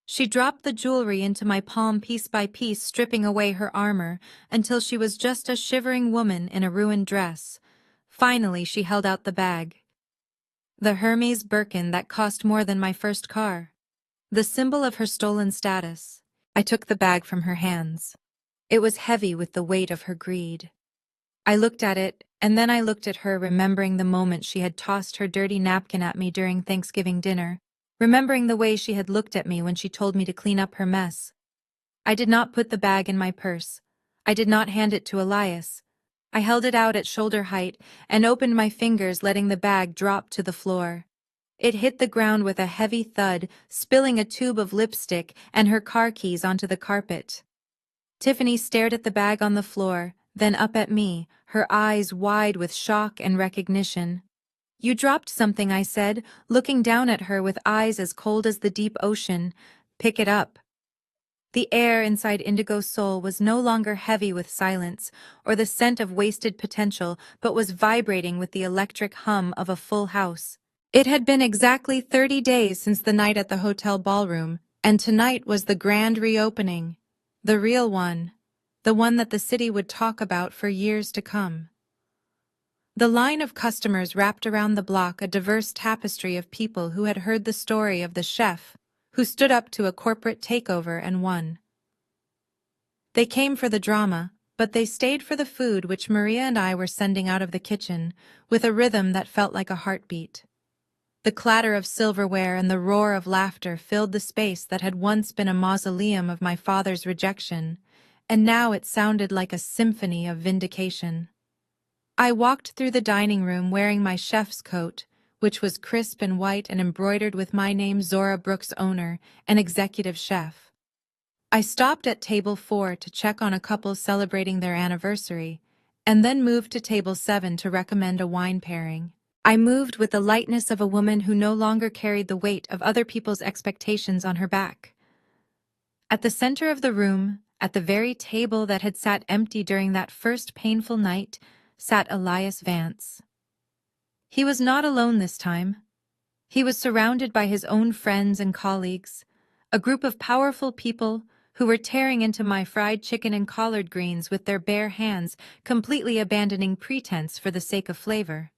She dropped the jewelry into my palm piece by piece, stripping away her armor until she was just a shivering woman in a ruined dress. Finally, she held out the bag. The Hermes Birkin that cost more than my first car. The symbol of her stolen status. I took the bag from her hands. It was heavy with the weight of her greed. I looked at it, and then I looked at her, remembering the moment she had tossed her dirty napkin at me during Thanksgiving dinner, remembering the way she had looked at me when she told me to clean up her mess. I did not put the bag in my purse. I did not hand it to Elias. I held it out at shoulder height and opened my fingers, letting the bag drop to the floor. It hit the ground with a heavy thud, spilling a tube of lipstick and her car keys onto the carpet. Tiffany stared at the bag on the floor, then up at me, her eyes wide with shock and recognition. "You dropped something," I said, looking down at her with eyes as cold as the deep ocean. "Pick it up." The air inside Indigo's soul was no longer heavy with silence or the scent of wasted potential, but was vibrating with the electric hum of a full house. It had been exactly 30 days since the night at the hotel ballroom, and tonight was the grand reopening. The real one. The one that the city would talk about for years to come. The line of customers wrapped around the block, a diverse tapestry of people who had heard the story of the chef, who stood up to a corporate takeover and won. They came for the drama, but they stayed for the food which Maria and I were sending out of the kitchen, with a rhythm that felt like a heartbeat. The clatter of silverware and the roar of laughter filled the space that had once been a mausoleum of my father's rejection, and now it sounded like a symphony of vindication. I walked through the dining room wearing my chef's coat, which was crisp and white and embroidered with my name, Zora Brooks, owner and executive chef. I stopped at table 4 to check on a couple celebrating their anniversary, and then moved to table 7 to recommend a wine pairing. I moved with the lightness of a woman who no longer carried the weight of other people's expectations on her back. At the center of the room, at the very table that had sat empty during that first painful night, sat Elias Vance. He was not alone this time. He was surrounded by his own friends and colleagues, a group of powerful people who were tearing into my fried chicken and collard greens with their bare hands, completely abandoning pretense for the sake of flavor.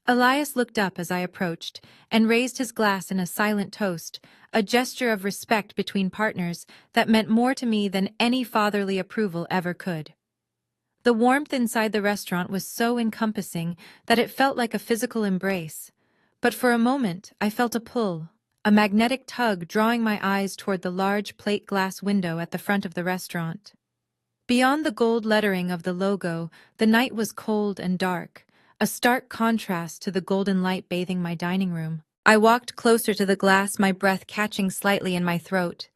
Elias looked up as I approached and raised his glass in a silent toast, a gesture of respect between partners that meant more to me than any fatherly approval ever could. The warmth inside the restaurant was so encompassing that it felt like a physical embrace, but for a moment I felt a pull, a magnetic tug drawing my eyes toward the large plate glass window at the front of the restaurant. Beyond the gold lettering of the logo, the night was cold and dark, a stark contrast to the golden light bathing my dining room. I walked closer to the glass, my breath catching slightly in my throat.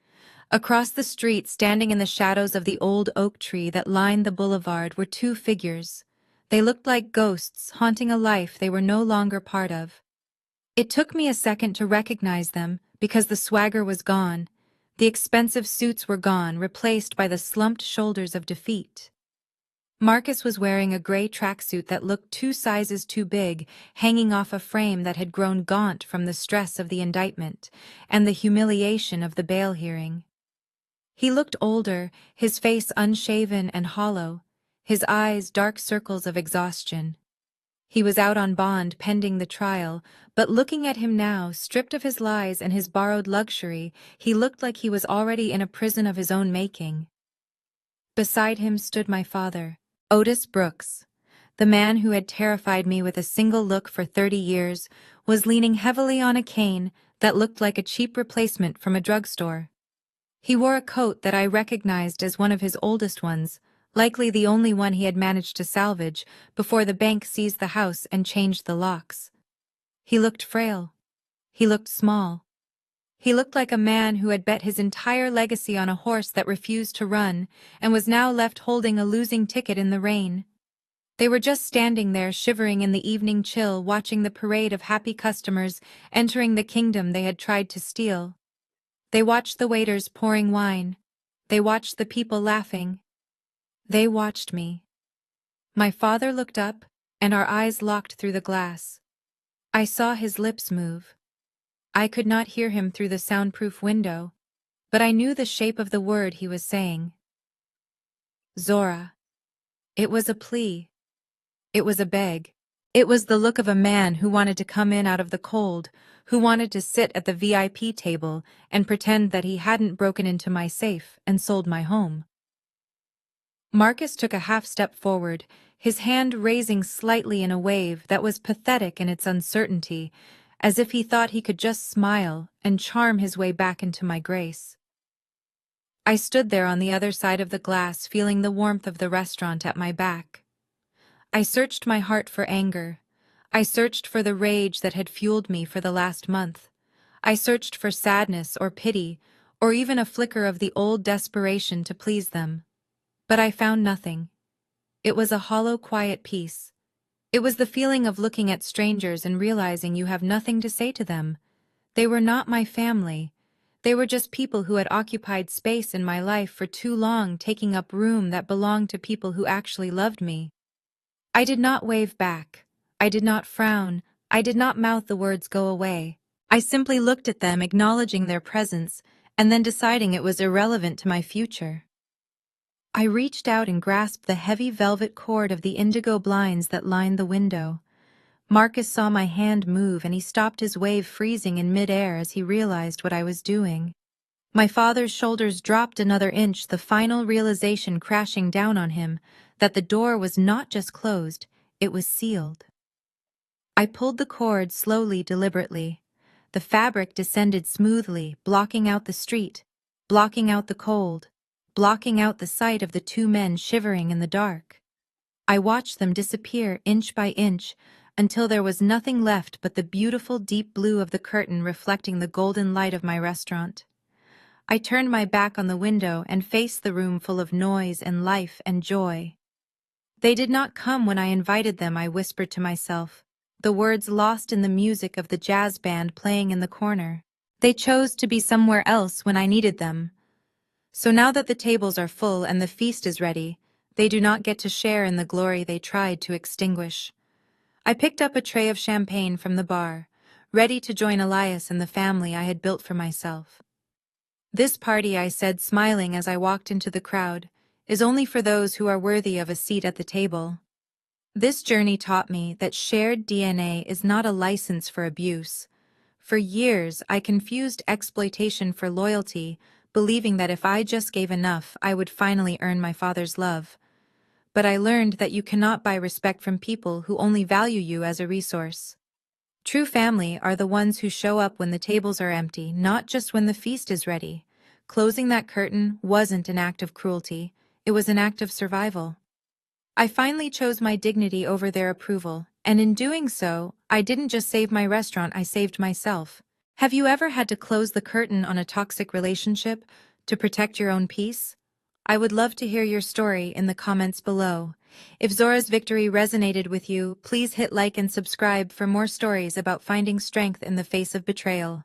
Across the street, standing in the shadows of the old oak tree that lined the boulevard, were two figures. They looked like ghosts haunting a life they were no longer part of. It took me a second to recognize them because the swagger was gone. The expensive suits were gone, replaced by the slumped shoulders of defeat. Marcus was wearing a gray tracksuit that looked 2 sizes too big, hanging off a frame that had grown gaunt from the stress of the indictment and the humiliation of the bail hearing. He looked older, his face unshaven and hollow, his eyes dark circles of exhaustion. He was out on bond pending the trial, but looking at him now, stripped of his lies and his borrowed luxury, he looked like he was already in a prison of his own making. Beside him stood my father, Otis Brooks. The man who had terrified me with a single look for 30 years was leaning heavily on a cane that looked like a cheap replacement from a drugstore. He wore a coat that I recognized as one of his oldest ones, likely the only one he had managed to salvage before the bank seized the house and changed the locks. He looked frail. He looked small. He looked like a man who had bet his entire legacy on a horse that refused to run and was now left holding a losing ticket in the rain. They were just standing there shivering in the evening chill, watching the parade of happy customers entering the kingdom they had tried to steal. They watched the waiters pouring wine. They watched the people laughing. They watched me. My father looked up, and our eyes locked through the glass. I saw his lips move. I could not hear him through the soundproof window, but I knew the shape of the word he was saying. Zora. It was a plea. It was a beg. It was the look of a man who wanted to come in out of the cold, who wanted to sit at the VIP table and pretend that he hadn't broken into my safe and sold my home. Marcus took a half step forward, his hand raising slightly in a wave that was pathetic in its uncertainty, as if he thought he could just smile and charm his way back into my grace. I stood there on the other side of the glass, feeling the warmth of the restaurant at my back. I searched my heart for anger. I searched for the rage that had fueled me for the last month. I searched for sadness or pity, or even a flicker of the old desperation to please them. But I found nothing. It was a hollow, quiet peace. It was the feeling of looking at strangers and realizing you have nothing to say to them. They were not my family. They were just people who had occupied space in my life for too long, taking up room that belonged to people who actually loved me. I did not wave back. I did not frown. I did not mouth the words "go away." I simply looked at them, acknowledging their presence, and then deciding it was irrelevant to my future. I reached out and grasped the heavy velvet cord of the indigo blinds that lined the window. Marcus saw my hand move and he stopped his wave, freezing in mid-air as he realized what I was doing. My father's shoulders dropped another inch, the final realization crashing down on him that the door was not just closed, it was sealed. I pulled the cord slowly, deliberately. The fabric descended smoothly, blocking out the street, blocking out the cold, blocking out the sight of the two men shivering in the dark. I watched them disappear inch by inch until there was nothing left but the beautiful deep blue of the curtain reflecting the golden light of my restaurant. I turned my back on the window and faced the room full of noise and life and joy. They did not come when I invited them, I whispered to myself, the words lost in the music of the jazz band playing in the corner. They chose to be somewhere else when I needed them. So now that the tables are full and the feast is ready, they do not get to share in the glory they tried to extinguish. I picked up a tray of champagne from the bar, ready to join Elias and the family I had built for myself. This party, I said, smiling as I walked into the crowd, is only for those who are worthy of a seat at the table. This journey taught me that shared DNA is not a license for abuse. For years, I confused exploitation for loyalty, believing that if I just gave enough, I would finally earn my father's love. But I learned that you cannot buy respect from people who only value you as a resource. True family are the ones who show up when the tables are empty, not just when the feast is ready. Closing that curtain wasn't an act of cruelty, it was an act of survival. I finally chose my dignity over their approval, and in doing so, I didn't just save my restaurant, I saved myself. Have you ever had to close the curtain on a toxic relationship to protect your own peace? I would love to hear your story in the comments below. If Zora's victory resonated with you, please hit like and subscribe for more stories about finding strength in the face of betrayal.